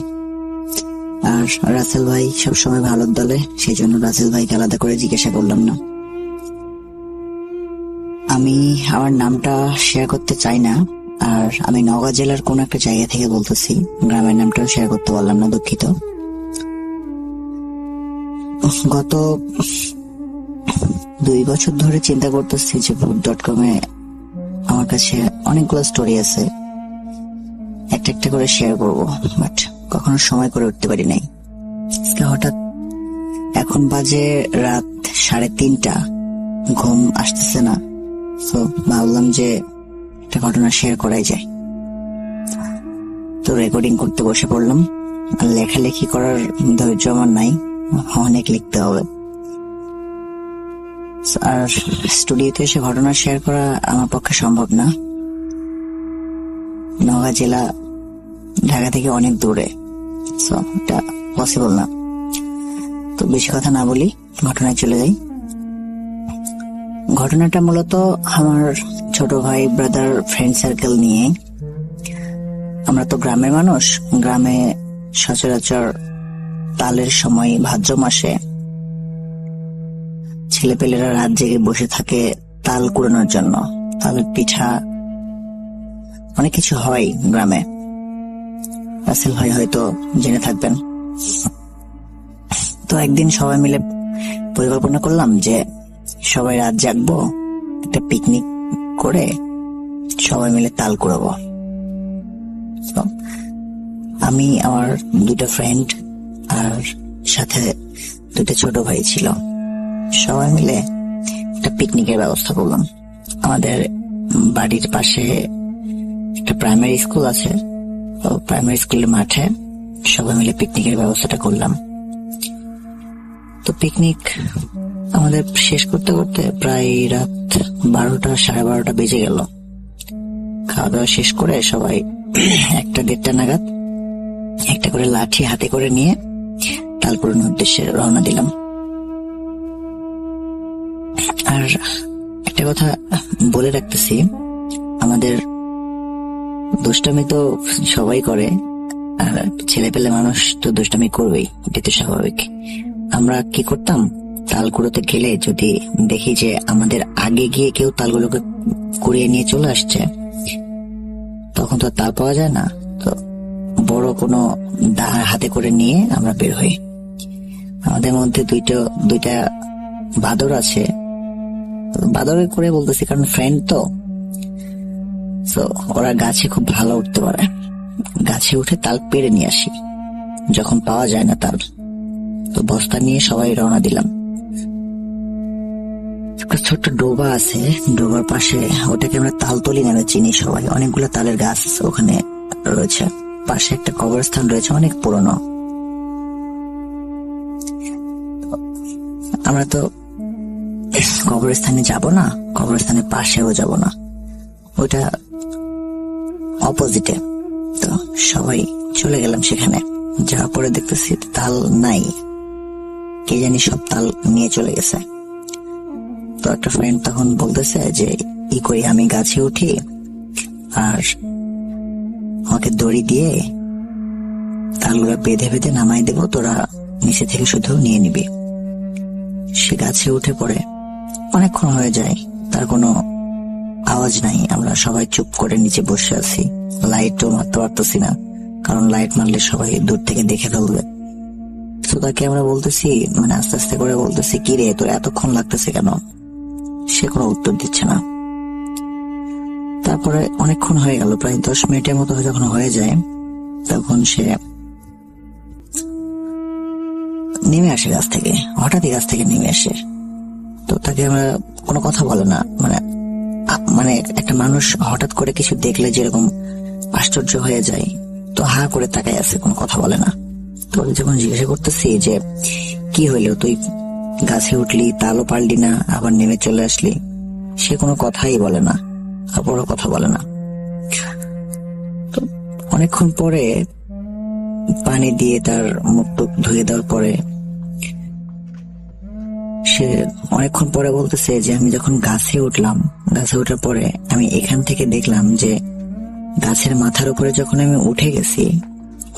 B: আর রাসেল ভাই সবসময় ভালোর দলে, সেই জন্য রাসেল ভাইকে আলাদা করে জিজ্ঞাসা করলাম না। আমি আমার নামটা শেয়ার করতে চাই না, আর আমি নওগাঁ জেলার কোন একটা জায়গা থেকে বলতেছি। গ্রামের নামটাও শেয়ার করতে পারলাম না, দুঃখিত। গত 2 বছর ধরে চিন্তা করতেছি যে ভূত.com-এ আমার কাছে অনেকগুলো স্টোরি আছে, একটা একটা করে শেয়ার করবো, বাট কখনো সময় করে উঠতে পারি নাই। আজকে হঠাৎ এখন বাজে রাত 3:30, ঘুম আসতেছে না, তো ভাবলাম যে একটা ঘটনা শেয়ার করাই যায়। তো রেকর্ডিং করতে বসে পড়লাম। আর লেখালেখি করার ধৈর্য আমার নাই, অনেক লিখতে হবে। আর স্টুডিওতে এসে ঘটনা শেয়ার করা আমার পক্ষে সম্ভব না। নওগাঁ জেলা ঢাকা থেকে অনেক দূরে, এটা পসিবল না। তো বেশি কথা না বলি, ঘটনায় চলে যাই। ঘটনাটা মূলত আমার ছোট ভাই, ব্রাদার, ফ্রেন্ড সার্কেল নিয়ে। আমরা তো গ্রামের মানুষ, গ্রামে সচরাচর তালের সময় ভাদ্র মাসে ছেলেপেলেরা রাত জেগে বসে থাকে তাল কুড়ানোর জন্য। তালের পিঠা, অনেক কিছু হয় গ্রামে। রাসেল ভাই হয়তো জেনে থাকবেন। তো একদিন সবাই মিলে পরিকল্পনা করলাম যে সবাই রাত জাগবো, একটা পিকনিক করে সবাই মিলে তাল কুড়াবো। আমি, আমার 2টা ফ্রেন্ড আর সাথে 2টা ছোট ভাই ছিল। সবাই মিলে একটা পিকনিকের ব্যবস্থা করলাম। আমাদের বাড়ির পাশে একটা প্রাইমারি স্কুল আছে, প্রাইমারি স্কুলের মাঠে সবাই মিলে পিকনিকের ব্যবস্থাটা করলাম। তো পিকনিক আমাদের শেষ করতে করতে প্রায় রাত 12টা, 12:30 বেজে গেল। খাওয়া দাওয়া শেষ করে সবাই 1টা-1:30 নাগাদ একটা করে লাঠি হাতে করে নিয়ে তাল কুড়ানোর উদ্দেশ্যে রওনা দিলাম। আর একটা কথা বলে রাখতেছি, আমাদের দুষ্টামি তো সবাই করে, আর ছেলে পেলে মানুষ তো দুষ্টামি করবেই, এটা তো স্বাভাবিক। আমরা কি করতাম, তাল কুড়োতে গেলে যদি দেখি যে আমাদের আগে গিয়ে কেউ তালগুলোকে কুড়িয়ে নিয়ে চলে আসছে, তখন তো তাল পাওয়া যায় না, তো বড় কোনো দা হাতে করে নিয়ে আমরা বের হই। আমাদের মধ্যে দুইটা বাদর আছে। বাদরে করে বলতেছি কারণ ফ্রেন্ড তো ওরা গাছে খুব ভালো উঠতে পারে। গাছে উঠে তাল পেড়ে নিয়ে আসি যখন পাওয়া যায় না তাল। তো বস্তা নিয়ে সবাই রওনা দিলাম। একটা ছোট্ট ডোবা আছে, ডোবার পাশে, ওটাকে আমরা তালতলি নামে চিনি সবাই। অনেকগুলো তালের গাছ ওখানে রয়েছে। পাশে একটা কবরস্থান রয়েছে, অনেক পুরনো। আমরা তো কবরস্থানে যাব না, কবরস্থানের পাশেও যাব না, ওটা অপোজিটে। তো সবাই চলে গেলাম সেখানে। যাওয়ার পরে দেখতেছি তাল নাই, কে জানি সব তাল নিয়ে চলে গেছে। তো একটা ফ্রেন্ড তখন বলতেছে যে ই করি, আমি গাছে উঠি আর আমাকে দড়ি দিয়ে তালগুলো বেঁধে বেঁধে নামাই দেবো, তোরা নিচে থেকে শুধু নিয়ে নিবি। সে গাছে উঠে পড়ে। অনেকক্ষণ হয়ে যায়, তার কোনো আওয়াজ নাই। আমরা সবাই চুপ করে নিচে বসে আছি। লাইটও মারতে পারতেছি না, কারণ লাইট মারলে সবাই দূর থেকে দেখে ফেলবে। তো তাকে আমরা বলতেছি, মানে আস্তে আস্তে করে বলতেছি, কি রে তোর এতক্ষণ লাগতেছে কেন? সে কোনো উত্তর দিচ্ছে না। তারপরে অনেকক্ষণ হয়ে গেল, প্রায় 10 মিনিটের মতো যখন হয়ে যায়, তখন সে নেমে আসে গাছ থেকে। হঠাৎই গাছ থেকে নেমে আসে, তো তাকে আমরা কোনো কথা বলে না, মানে মানে একটা মানুষ হঠাৎ করে কিছু দেখলে যেরকম আশ্চর্য হয়ে যায়, তো হা করে তাকায় আছে, কোনো কথা বলে না। তো যখন জিজ্ঞাসা করতেছি যে কি হইলো, তুই গাছে উঠলি, তালও পারলি না, আবার নেমে চলে আসলি, সে কোনো কথাই বলে না, তারপরও কথা বলে না। তো অনেকক্ষণ পরে পানি দিয়ে তার মুখ টুক ধুয়ে দেওয়ার পরে সে অনেকক্ষণ পরে বলতেছে যে আমি যখন গাছে উঠলাম, গাছে ওঠার পরে আমি এখান থেকে দেখলাম যে গাছের মাথার উপরে যখন আমি উঠে গেছি,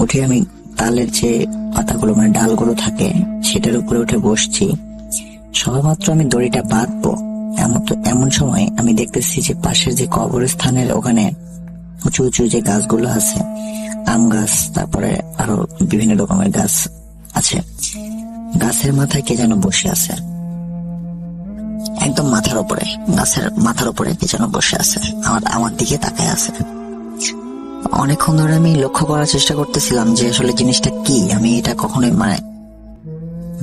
B: উঠে আমি তালের যে পাতাগুলো মানে ডালগুলো থাকে সেটার উপরে উঠে বসছি, সবেমাত্র আমি দড়িটা বাঁধবো এমন সময় আমি দেখতেছি যে পাশের যে কবরস্থানের ওখানে উঁচু উঁচু যে গাছগুলো আছে, আম গাছ, তারপরে আরো বিভিন্ন রকমের গাছ আছে, গাছের মাথায় কে যেন বসে আছে, একদম মাথার উপরে, গাছের মাথার উপরে কে যেন বসে আছে, আমার দিকে তাকায় আছে। অনেকক্ষণ ধরে আমি লক্ষ্য করার চেষ্টা করতেছিলাম যে আসলে জিনিসটা কি, আমি এটা কখনোই মানে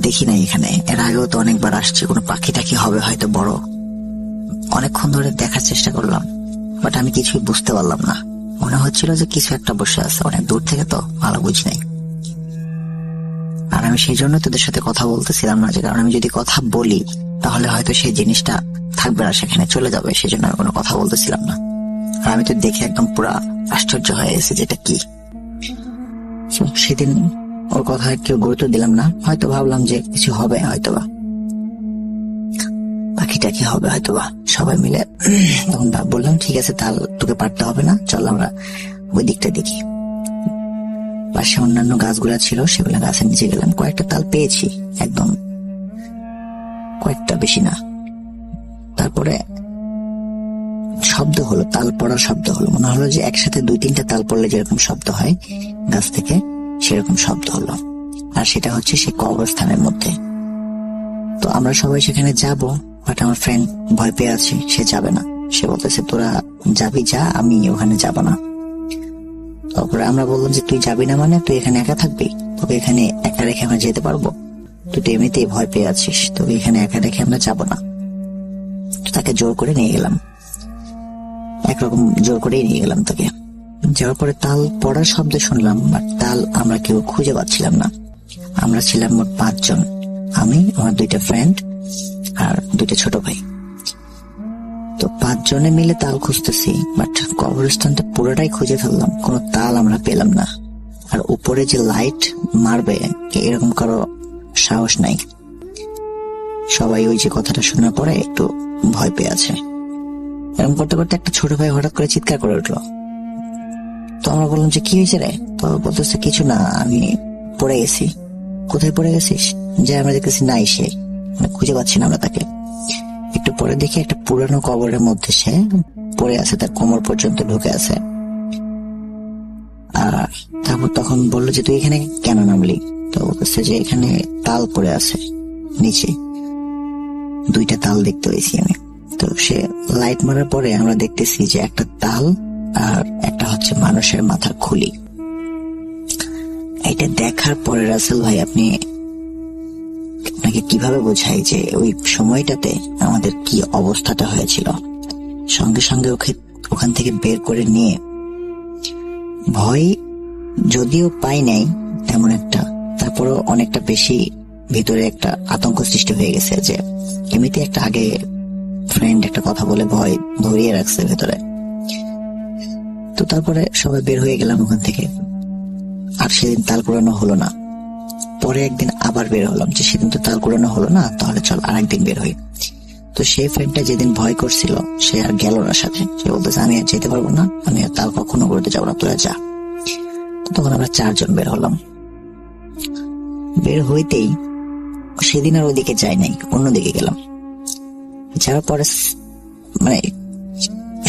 B: দেখি নাই এখানে, এর আগেও তো অনেকবার আসছি, কোনো পাখি টাকি হবে হয়তো বড়। অনেকক্ষণ ধরে দেখার চেষ্টা করলাম, বাট আমি কিছুই বুঝতে পারলাম না, মনে হচ্ছিল যে কিছু একটা বসে আছে, অনেক দূর থেকে তো ভালো বুঝি নাই। আর আমি সেই জন্য তোদের সাথে কথা বলতেছিলাম না, যে কারণ আমি যদি কথা বলি তাহলে হয়তো সেই জিনিসটা থাকবে না, সেখানে চলে যাবে, সেই জন্য আমি কোনো কথা বলতেছিলাম না। আর আমি তো দেখে একদম পুরা আশ্চর্য হয়ে গেছি যেটা কি। সেদিন ওর কথা কেউ গুরুত্ব দিলাম না, হয়তো ভাবলাম যে কিছু হবে হয়তোবা, পাখিটা কি হবে হয়তোবা, সবাই মিলে তখন বললাম ঠিক আছে, তাল তোকে পারতে হবে না, চল আমরা ওই দিকটা দেখি। পাশে অন্যান্য গাছগুলা ছিল, সেগুলা গাছের নিচে গেলাম, কয়েকটা তাল পেয়েছি, একদম কয়েকটা, বেশি না। তারপরে শব্দ হলো, তাল পড়ার শব্দ হলো, মনে হলো যে একসাথে 2-3টা তাল পড়লে যেরকম শব্দ হয় গাছ থেকে, সেরকম শব্দ হলো। আর সেটা হচ্ছে সে কবরস্থানের মধ্যে। তো আমরা সবাই সেখানে যাব, বাট আমার ফ্রেন্ড ভয় পেয়ে আছে, সে যাবে না, সে বলতেছে তোরা যাবি যা, আমি ওখানে যাব না। তারপরে আমরা বললাম যে তুই যাবি না মানে তুই এখানে একা থাকবি, তোকে এখানে একা রেখে আমরা যেতে পারবো? তুই তো এমনিতেই ভয় পেয়ে আছিস, তোকে এখানে একা রেখে আমরা যাব না। তাকে জোর করে নিয়ে গেলাম, একরকম জোর করেই নিয়ে গেলাম তাকে। যাওয়ার পরে তাল পড়ার শব্দ শুনলাম, বাট তাল আমরা কেউ খুঁজে পাচ্ছিলাম না। আমরা ছিলাম মোট 5 জন, আমি, আমার 2টা ফ্রেন্ড আর 2টা ছোট ভাই। তো 5 জনে মিলে তাল খুঁজতেছি, বাট কবরস্থানটা পুরোটাই খুঁজে ফেললাম, কোনো তাল আমরা পেলাম না। আর উপরে যে লাইট মারবে এরকম কারো সাহস নাই। সবাই ওই যে কথাটা শোনার পরে একটু ভয় পেয়ে আছে। এরকম করতে করতে একটা ছোট ভাই হঠাৎ করে চিৎকার করে উঠলো। তো আমরা বললাম যে কি হয়েছে রে? তো বলতেছে কিছু না, আমি পড়ে গেছি। কোথায় পড়ে গেছিস? যে আমরা দেখতেছি নাই, সে খুঁজে পাচ্ছি না আমরা তাকে। একটু পরে দেখি একটা পুরানো কবরের মধ্যে সে পড়ে আছে, তার কোমর পর্যন্ত ঢুকে আছে। আর তারপর তখন বললো যে তুই এখানে কেন নামলি? তো বলতেছে যে এখানে তাল পড়ে আছে নিচে, 2টা তাল দেখতে পেয়েছি আমি। তো সে লাইট মারার পরে আমরা দেখতেছি যে একটা তাল আর একটা হচ্ছে মানুষের মাথার খুলি। এটা দেখার পরে রাসেল ভাই আপনাকে কিভাবে বোঝাই যে ওই সময়টাতে আমাদের কি অবস্থাটা হয়েছিল। সঙ্গে সঙ্গে ওখান থেকে বের করে নিয়ে ভয় যদিও পাই নাই তেমন একটা, তারপরও অনেকটা বেশি ভিতরে একটা আতঙ্ক সৃষ্টি হয়ে গেছে যে এমনিতে একটা আগে ফ্রেন্ড একটা কথা বলে ভয় ধরিয়ে রাখছে ভেতরে। তো তারপরে সবাই বের হয়ে গেলাম ওখান থেকে। আর সেদিন তাল কুড়ানো হলো না। পরে একদিন আবার বের হলাম যে সেদিন তো তাল কুড়ানো হলো না, তাহলে চল আর একদিন বের হই। তো সেই ফ্রেন্ডটা যেদিন ভয় করছিল সে আর গেল না সাথে। সে বলতেছে আমি আর যেতে পারবো না, আমি আর তাল কখনো করতে যাবো না, তোরা যা। তখন আমরা 4 জন বের হলাম। বের হইতেই সেদিন আর ওদিকে যাই নাই, অন্যদিকে গেলাম। যাওয়ার পরে মানে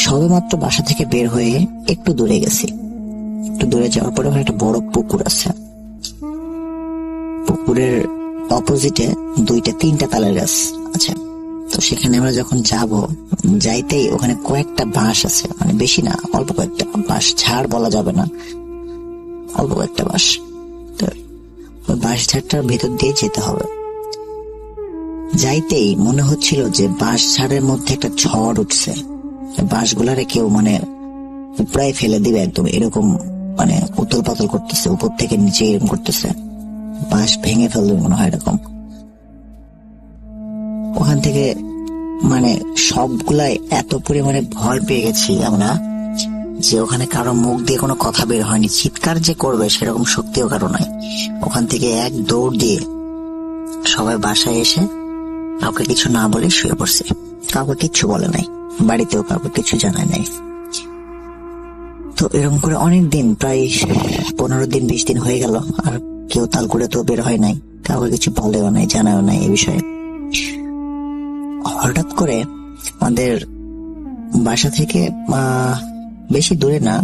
B: সবেমাত্র বাসা থেকে বের হয়ে একটু দূরে গেছি। একটু দূরে যাওয়ার পরে একটা বড় পুকুর আছে। পুকুরের অপোজিটে 2-3টা তালের গাছ আছে। তো সেখানে আমরা যখন যাইতেই ওখানে কয়েকটা বাঁশ আছে, মানে বেশি না, অল্প কয়েকটা বাঁশ, ঝাড় বলা যাবে না, অল্প কয়েকটা বাঁশ। তো ওই বাঁশ ঝাড়টার ভেতর দিয়ে যেতে হবে।
D: যাইতেই মনে হচ্ছিল যে বাঁশ ঝাড়ের মধ্যে একটা ঝড় উঠছে, বাঁশগুলারে কেউ মানে প্রায় ফেলে দিবে একদম, এরকম মানে উতল পাতল করতেছে, উপর থেকে নিচে এরকম করতেছে, বাঁশ ভেঙে ফেলবে মনে হয় এরকম। ওখান থেকে মানে সবগুলাই এত পরিমাণে ভয় পেয়ে গেছি আমরা যে ওখানে কারো মুখ দিয়ে কোনো কথা বের হয়নি, চিৎকার যে করবে সেরকম শক্তিও কারো নাই। ওখান থেকে এক দৌড় দিয়ে সবাই বাসায় এসে কাউকে কিছু না বলে শুয়ে পড়ছে, কাউকে কিচ্ছু বলে নাই, বাড়িতেও কাউকে কিছু জানায় নাই। তো এরকম করে অনেক দিন, প্রায় 15 দিন 20 দিন হয়ে গেল, আর কেউ তাল করে তো বের হয় নাই, কাউকে কিছু বলেও নাই, জানাও নাই এ বিষয়ে। হঠাৎ করে আমাদের বাসা থেকে বেশি দূরে না,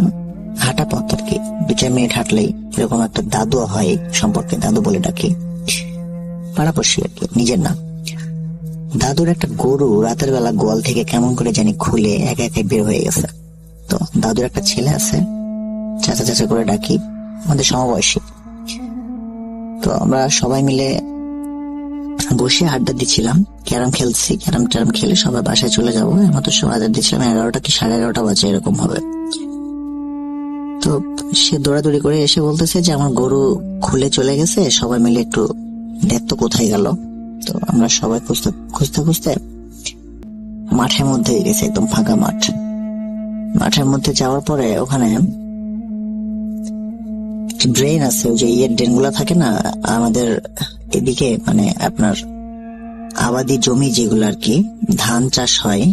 D: হাঁটা পথ আর কি, 2-4 মিনিট হাঁটলেই এরকম একটা দাদু হয়, সম্পর্কে দাদু বলে ডাকি, পাড়াপড়শি আর কি, নিজের না। দাদুর একটা গরু রাতের বেলা গোয়াল থেকে কেমন করে জানি খুলে একা একাই বের হয়ে গেছে। তো দাদুর একটা ছেলে আছে, চাচা চাচা করে ডাকি, আমাদের সমবয়সী। তো আমরা সবাই মিলে বসে আড্ডা দিচ্ছিলাম, ক্যারাম খেলছি, ক্যারাম ট্যারাম খেলে সবাই বাসায় চলে যাবো এমতো সময় আড্ডা দিচ্ছিলাম। 11টা কি 11:30 বাজে এরকম হবে। তো সে দৌড়াদৌড়ি করে এসে বলতেছে যে আমার গরু খুলে চলে গেছে, সবাই মিলে একটু দেখতো কোথায় গেল। তো আমরা সবাই খুঁজতে খুঁজতে খুঁজতে মাঠের মধ্যে গেছে, একদম ফাঁকা মাঠ। মাঠের মধ্যে যাওয়ার পরে ওখানে ড্রেন আছে, ওই যে ড্রেন গুলা থাকে না আমাদের এদিকে, মানে আপনার আবাদি জমি যেগুলো আর কি, ধান চাষ হয়,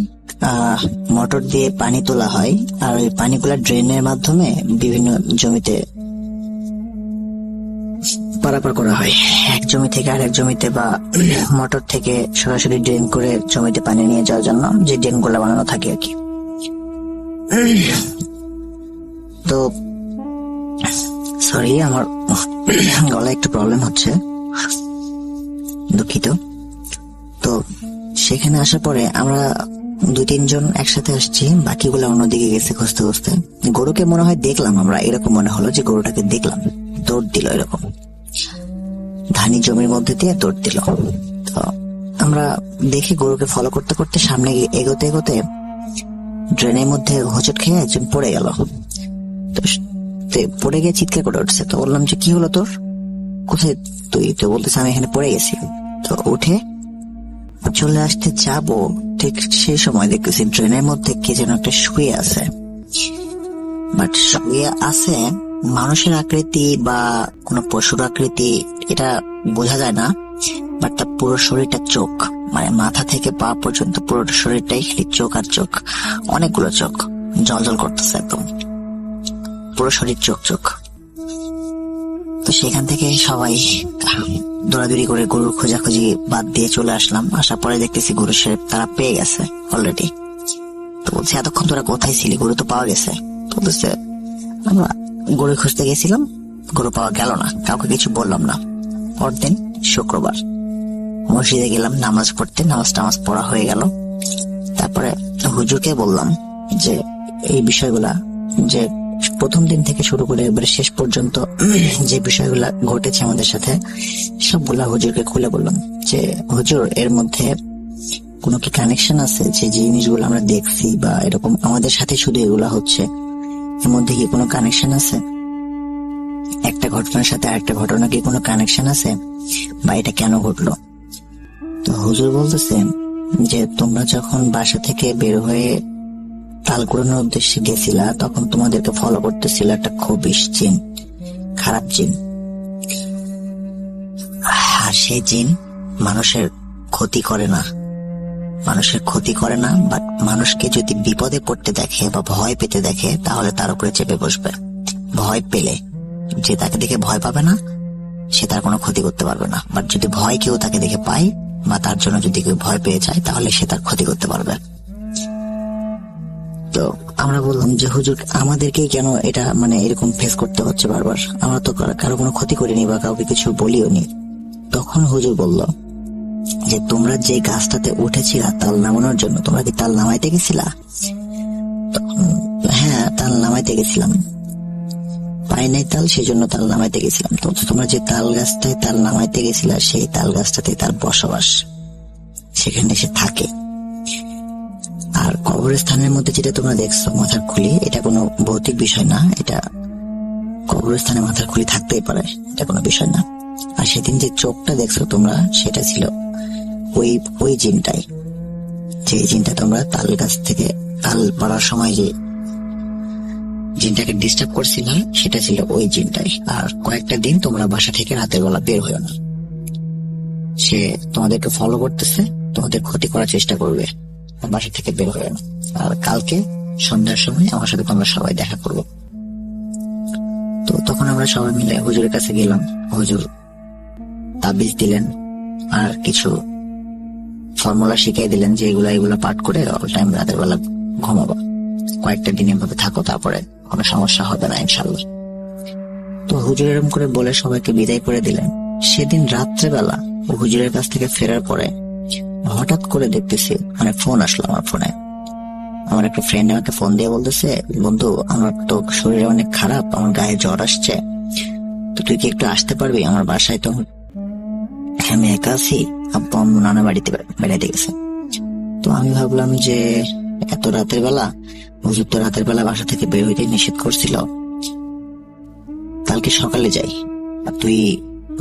D: মোটর দিয়ে পানি তোলা হয়, আর ওই পানিগুলা ড্রেনের মাধ্যমে বিভিন্ন জমিতে পারাপার করা হয়, এক জমি থেকে আরেক জমিতে, বা মোটর থেকে সরাসরি ড্রেন করে জমিতে পানি নিয়ে যাওয়ার জন্য যে ড্রেন গুলা বানানো থাকে আর কি। তো সরি, আমার গলায় একটু প্রবলেম হচ্ছে, দুঃখিত। তো সেখানে আসার পরে আমরা 2-3 জন একসাথে আসছি, বাকিগুলো অন্যদিকে গেছে খুঁজতে খুঁজতে। গরুকে মনে হয় দেখলাম আমরা, এরকম মনে হলো যে গরুটাকে দেখলাম, দৌড় দিল এরকম, ধানি জমির মধ্যে দিয়ে দৌড় দিল। তো আমরা দেখি গরুকে ফলো করতে করতে সামনে এগোতে এগোতে ড্রেনের মধ্যে হোঁচট খেয়ে একজন পড়ে গেল। তো পড়ে গিয়ে চিৎকার করে উঠছে। তো বললাম যে কি হলো তোর, কোথায় তুই? তো বলতেছে আমি এখানে পড়ে গেছি। তো উঠে চলে আসতে যাবো, ঠিক সেই সময় দেখতেছি ড্রেনের মধ্যে কে যেন একটা শুয়ে আছে, বাট শুয়ে আছে মানুষের আকৃতি বা কোনো পশুর আকৃতি এটা বোঝা যায় না, বাট তার পুরো শরীরটা চোখ, মানে মাথা থেকে পা পর্যন্ত পুরো শরীরটাই চোখ আর চোখ, অনেকগুলো চোখ জলজল করতেছে একদম, পুরো শরীর চোখ চোখ। তো সেখান থেকে সবাই দৌড়াদৌড়ি করে গরুর খোঁজাখুঁজি বাদ দিয়ে চলে আসলাম। আসার পরে দেখতেছি গরু তারা পেয়ে গেছে অলরেডি। তো বলছে এতক্ষণ তোরা কোথায় ছিলি, গরু তো পাওয়া গেছে। বলতেছে আমরা গরু খুঁজতে গেছিলাম, গরু পাওয়া গেল না, কাউকে কিছু বললাম না। পরদিন শুক্রবার মসজিদে গেলাম নামাজ পড়তে, নামাজ পড়া হয়ে গেল। তারপরে হুজুরকে বললাম যে এই বিষয়গুলা, যে প্রথম দিন থেকে শুরু করে এবারে শেষ পর্যন্ত যে বিষয়গুলা ঘটেছে আমাদের সাথে সবগুলা হুজুরকে খুলে বললাম যে হুজুর এর মধ্যে কোনো কি কানেকশন আছে, যে জিনিসগুলো আমরা দেখছি বা এরকম আমাদের সাথে শুধু এগুলা হচ্ছে, এর মধ্যে কি কোনো কানেকশন আছে? একটা ঘটনার সাথে আরেকটা ঘটনা কি কোনো কানেকশন আছে, বা এটা কেন ঘটলো? তো হুজুর বলতেছে যে তোমরা যখন বাসা থেকে বের হয়ে তাল কুড়ানোর উদ্দেশ্যে গেছিলা, তখন তোমাদেরকে ফলো করতেছিল একটা খবিশ জিন, খারাপ জিন। আর সেই জিন মানুষের ক্ষতি করে না, বাট মানুষকে যদি বিপদে পড়তে দেখে বা ভয় পেতে দেখে তাহলে তার উপরে চেপে বসবে। ভয় পেলে যে তাকে দেখে ভয় পাবে না সে তার কোনো ক্ষতি করতে পারবে না, বাট যদি ভয় কেউ তাকে দেখে পায় বা তার জন্য যদি কেউ ভয় পেয়ে যায় তাহলে সে তার ক্ষতি করতে পারবে। তো আমরা বললাম যে হুজুর আমাদেরকেই কেন এটা মানে এরকম ফেস করতে হচ্ছে বারবার, আমরা তো কারো কোনো ক্ষতি করিনি বা কাউকে কিছু বলিও নি। তখন হুজুর বলল যে তোমরা যে গাছটাতে উঠেছিলা তাল নামানোর জন্য, তোমরা কি তাল নামাইতে গেছিলা? হ্যাঁ, তাল নামাইতে গেছিলাম, পাই নাই তাল, সেই জন্য তাল নামাইতে গেছিলাম। তো তোমরা যে তাল গাছটায় তাল নামাইতে গেছিলা সেই তাল গাছটাতে তার বসবাস, সেখানে সে থাকে। আর কবরস্থানের মধ্যে যেটা তোমরা দেখছো মাথার খুলি, এটা কোনো ভৌতিক বিষয় না, এটা কবরস্থানে মাথার খুলি থাকতেই পারে, এটা কোনো বিষয় না। আর সেদিন যে চোখটা দেখছো তোমরা, সেটা ছিল ওই জিনটাই, যে জিনটা তোমরা তাল গাছ থেকে তাল পড়ার সময় যে জিনটাকে ডিস্টার্ব করছিল, সেটা ছিল ওই জিনটাই। আর কয়েকটা দিন তোমরা বাসা থেকে রাতের বেলা বের হইও না, সে তোমাদেরকে ফলো করতেছে, তোমাদের ক্ষতি করার চেষ্টা করবে, বাসা থেকে বের হইও না। আর কালকে সন্ধ্যার সময় আমার সাথে তোমরা সবাই দেখা করবো। তো তখন আমরা সবাই মিলে হুজুরের কাছে গেলাম, হুজুর তাবিজ দিলেন আর কিছু ফর্মুলা শিখিয়ে দিলেন যে এগুলা পাঠ করে অল টাইম রাতের বেলা ঘুমাবা, কয়েকটা দিন এভাবে থাকো, তারপরে কোনো সমস্যা হবে না ইনশাল্লাহ। তো হুজুর এরকম করে বলে সবাইকে বিদায় করে দিলেন। সেদিন রাত্রেবেলা হুজুরের কাছ থেকে ফেরার পরে হঠাৎ করে দেখতেছি মানে ফোন আসলো আমার ফোনে। আমার একটা ফ্রেন্ড আমাকে ফোন দিয়ে বলতেছে, বন্ধু আমার তো শরীরে অনেক খারাপ, আমার গায়ে জ্বর আসছে, তো তুই কি একটু আসতে পারবি আমার বাসায়? তো আমি একা আছি, আব্বা আম্মু নানা বাড়িতে বেড়াইতে গেছে। তো আমি ভাবলাম যে এত রাতের বেলা, হুজুর তো রাতের বেলা বাসা থেকে বের হইতে নিষেধ করছিল, কালকে সকালে যাই, আর তুই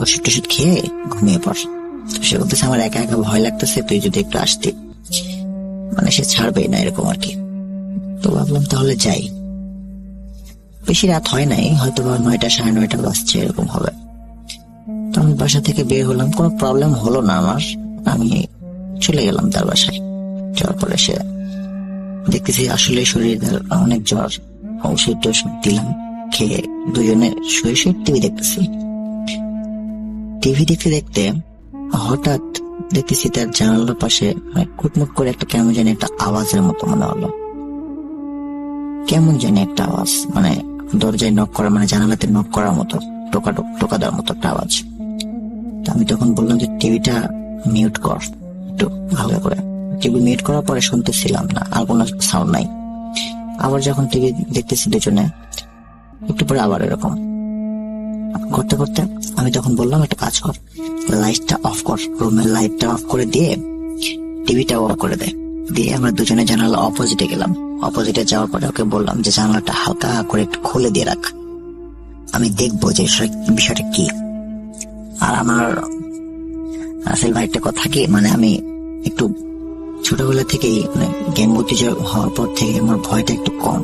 D: ওষুধ টষুধ খেয়ে ঘুমিয়ে পড়। তো সে বলতেছে আমার একা একা ভয় লাগতেছে, তুই যদি একটু আসতি, মানে সে ছাড়বেই না এরকম আর কি। তো ভাবলাম তাহলে যাই। বেশি রাত হয় নাই, হয়তো 9টা 9:30 বাজছে এরকম হবে। তো আমি বাসা থেকে বের হলাম, কোনো প্রবলেম হলো না আমার, আমি চলে গেলাম তার বাসায়। যাওয়ার পরে সে দেখতেছি আসলে শরীরে অনেক জ্বর, ওষুধ টষুধ দিলাম, খেয়ে দুজনে শুয়ে শুয়ে টিভি দেখতেছি। টিভি দেখতে দেখতে হঠাৎ দেখতেছি তার জানালার পাশে কুটমুট করে একটা কেমন জানি একটা আওয়াজের মতো মনে হলো, কেমন জানি একটা আওয়াজ, মানে দরজায় নক করা, মানে জানালাতে নক করার মতো, টোকা দেওয়ার মতো একটা আওয়াজ। আমি তখন বললাম যে টিভিটা মিউট কর একটু ভালো করে। টিভি মিউট করার পরে শুনতেছিলাম না, আর কোনো সাউন্ড নাই। আবার যখন টিভি দেখতেছি দুজনে, একটু পরে আবার এরকম করতে করতে আমি তখন বললাম একটা কাজ কর, লাইটটা অফ কর, রুমের লাইটটা অফ করে দিয়ে টিভিটা অফ করে দে। দিয়ে আমরা দুজনে জানালা অপোজিটে গেলাম। অপোজিটে যাওয়ার পরে ওকে বললাম যে জানালাটা হালকা করে একটু খুলে দিয়ে রাখ, আমি দেখবো যে বিষয়টা কি। আর আমার আসল ভাইটা কথা কি, মানে আমি একটু ছোটবেলা থেকেই মানে জ্ঞান বুদ্ধি হওয়ার পর থেকে আমার ভয়টা একটু কম।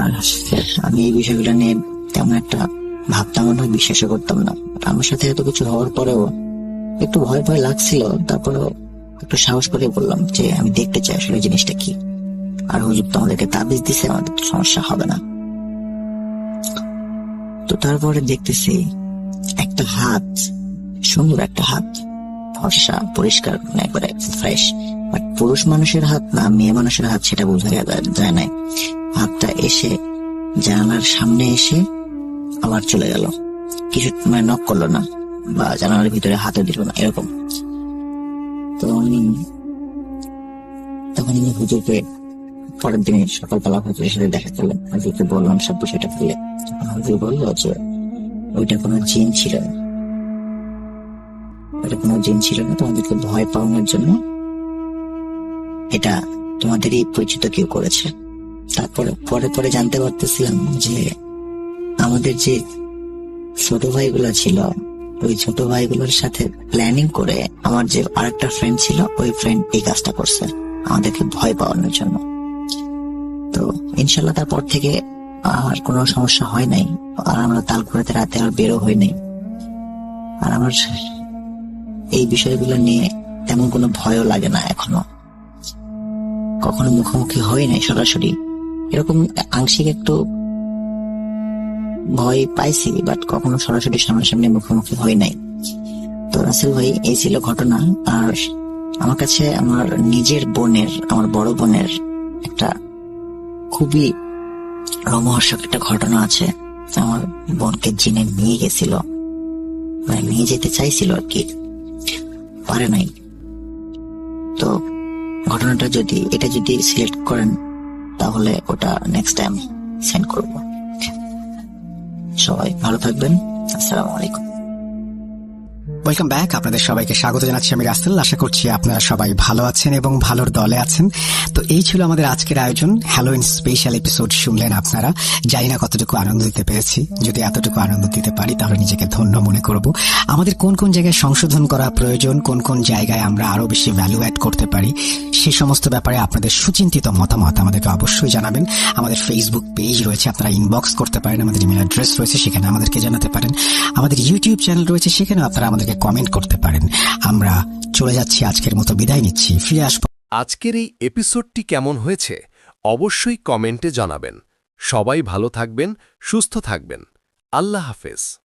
D: আর আমি এই বিষয়গুলো নিয়ে তেমন একটা ভাবতাম না, বিশ্বাসও করতাম না। আমার সাথে এত কিছু হওয়ার পরেও একটু ভয় ভয় লাগছিল, তারপরেও একটু সাহস করে বললাম যে আমি দেখতে চাই আসলে জিনিসটা কি। আর হুজুর তো আমাদেরকে তাবিজ দিছে, আমাদের তো সমস্যা হবে না। তো তারপরে দেখতেছি একটা হাত, সুন্দর একটা হাত, ফর্সা পরিষ্কার, একবারে ফ্রেশ, বাট পুরুষ মানুষের হাত না মেয়ে মানুষের হাত সেটা বোঝা যায় না। হাতটা এসে জানালার সামনে এসে আবার চলে গেল, কিছু মানে নক করলো না বা জানালার ভিতরে হাতে দিল না, এরকম। তো তখন আমি হুজুরকে পরের দিন সকালবেলা হুজুরের সাথে দেখা করলাম, হুজুরকে বললাম সব বিষয়টা খুলে। হুজুর বললো যে ওইটা কোনো জিন ছিল না, ওইটা কোনো জিন ছিল না, তোমাদেরকে ভয় পাওয়ানোর জন্য এটা তোমাদেরই পরিচিত কেউ করেছে। তারপরে পরে জানতে পারতেছিলাম যে আমাদের যে ছোট ভাইগুলো ছিল, ওই ছোট ভাইগুলোর সাথে প্ল্যানিং করে আমার যে আরেকটা ফ্রেন্ড ছিল, ওই ফ্রেন্ড এই কাজটা করছে আমাদেরকে ভয় পাওয়ানোর জন্য। তো ইনশাল্লাহ তারপর থেকে আর কোনো সমস্যা হয় নাই, আর আমরা তালকুড়াতে রাতে আর বেরো হই নাই। আর আমার এই বিষয়গুলো নিয়ে তেমন কোনো ভয়ও লাগে না এখনো, কখনো মুখোমুখি হই নাই সরাসরি, এরকম আংশিক একটু ভয় পাইছি, বাট কখনো সরাসরি সামনাসামনি মুখোমুখি হই নাই। তো রাসেল ভাই এই ছিল ঘটনা। আর আমার কাছে আমার নিজের বোনের, আমার বড় বোনের একটা খুবই রোমহর্ষক একটা ঘটনা আছে। আমার বোনকে জিনে নিয়ে গেছিল, মানে নিয়ে যেতে চাইছিল আর কি, পারে নাই। তো ঘটনাটা এটা যদি সিলেক্ট করেন তাহলে ওটা নেক্সট টাইম সেন্ড করব। সবাই ভালো থাকবেন, আসসালামু আলাইকুম।
C: Welcome back. আপনাদের সবাইকে স্বাগত জানাচ্ছি আমি রাসেল। আশা করছি আপনারা সবাই ভালো আছেন এবং ভালোর দলে আছেন। তো এই ছিল আমাদের আজকের আয়োজন, হ্যালোইন স্পেশাল এপিসোড শুনলেন আপনারা। জানি না কতটুকু আনন্দ দিতে পেরেছি, যদি এতটুকু আনন্দ দিতে পারি তাহলে নিজেকে ধন্য মনে করব। আমাদের কোন কোন জায়গায় সংশোধন করা প্রয়োজন, কোন কোন জায়গায় আমরা আরো বেশি ভ্যালু অ্যাড করতে পারি, সেই সমস্ত ব্যাপারে আপনাদের সুচিন্তিত মতামত আমাদেরকে অবশ্যই জানাবেন। আমাদের ফেসবুক পেজ রয়েছে, আপনারা ইনবক্স করতে পারেন। আমাদের ইমেল অ্যাড্রেস রয়েছে, সেখানে আমাদেরকে জানাতে পারেন। আমাদের ইউটিউব চ্যানেল রয়েছে, সেখানেও আপনারা আমাদেরকে কমেন্ট করতে পারেন। আমরা চলে যাচ্ছি, আজকের মতো বিদায় নিচ্ছি, ফিরে আসবো।
E: আজকের এই এপিসোডটি কেমন হয়েছে অবশ্যই কমেন্টে জানাবেন। সবাই ভালো থাকবেন, সুস্থ থাকবেন। আল্লাহ হাফেজ।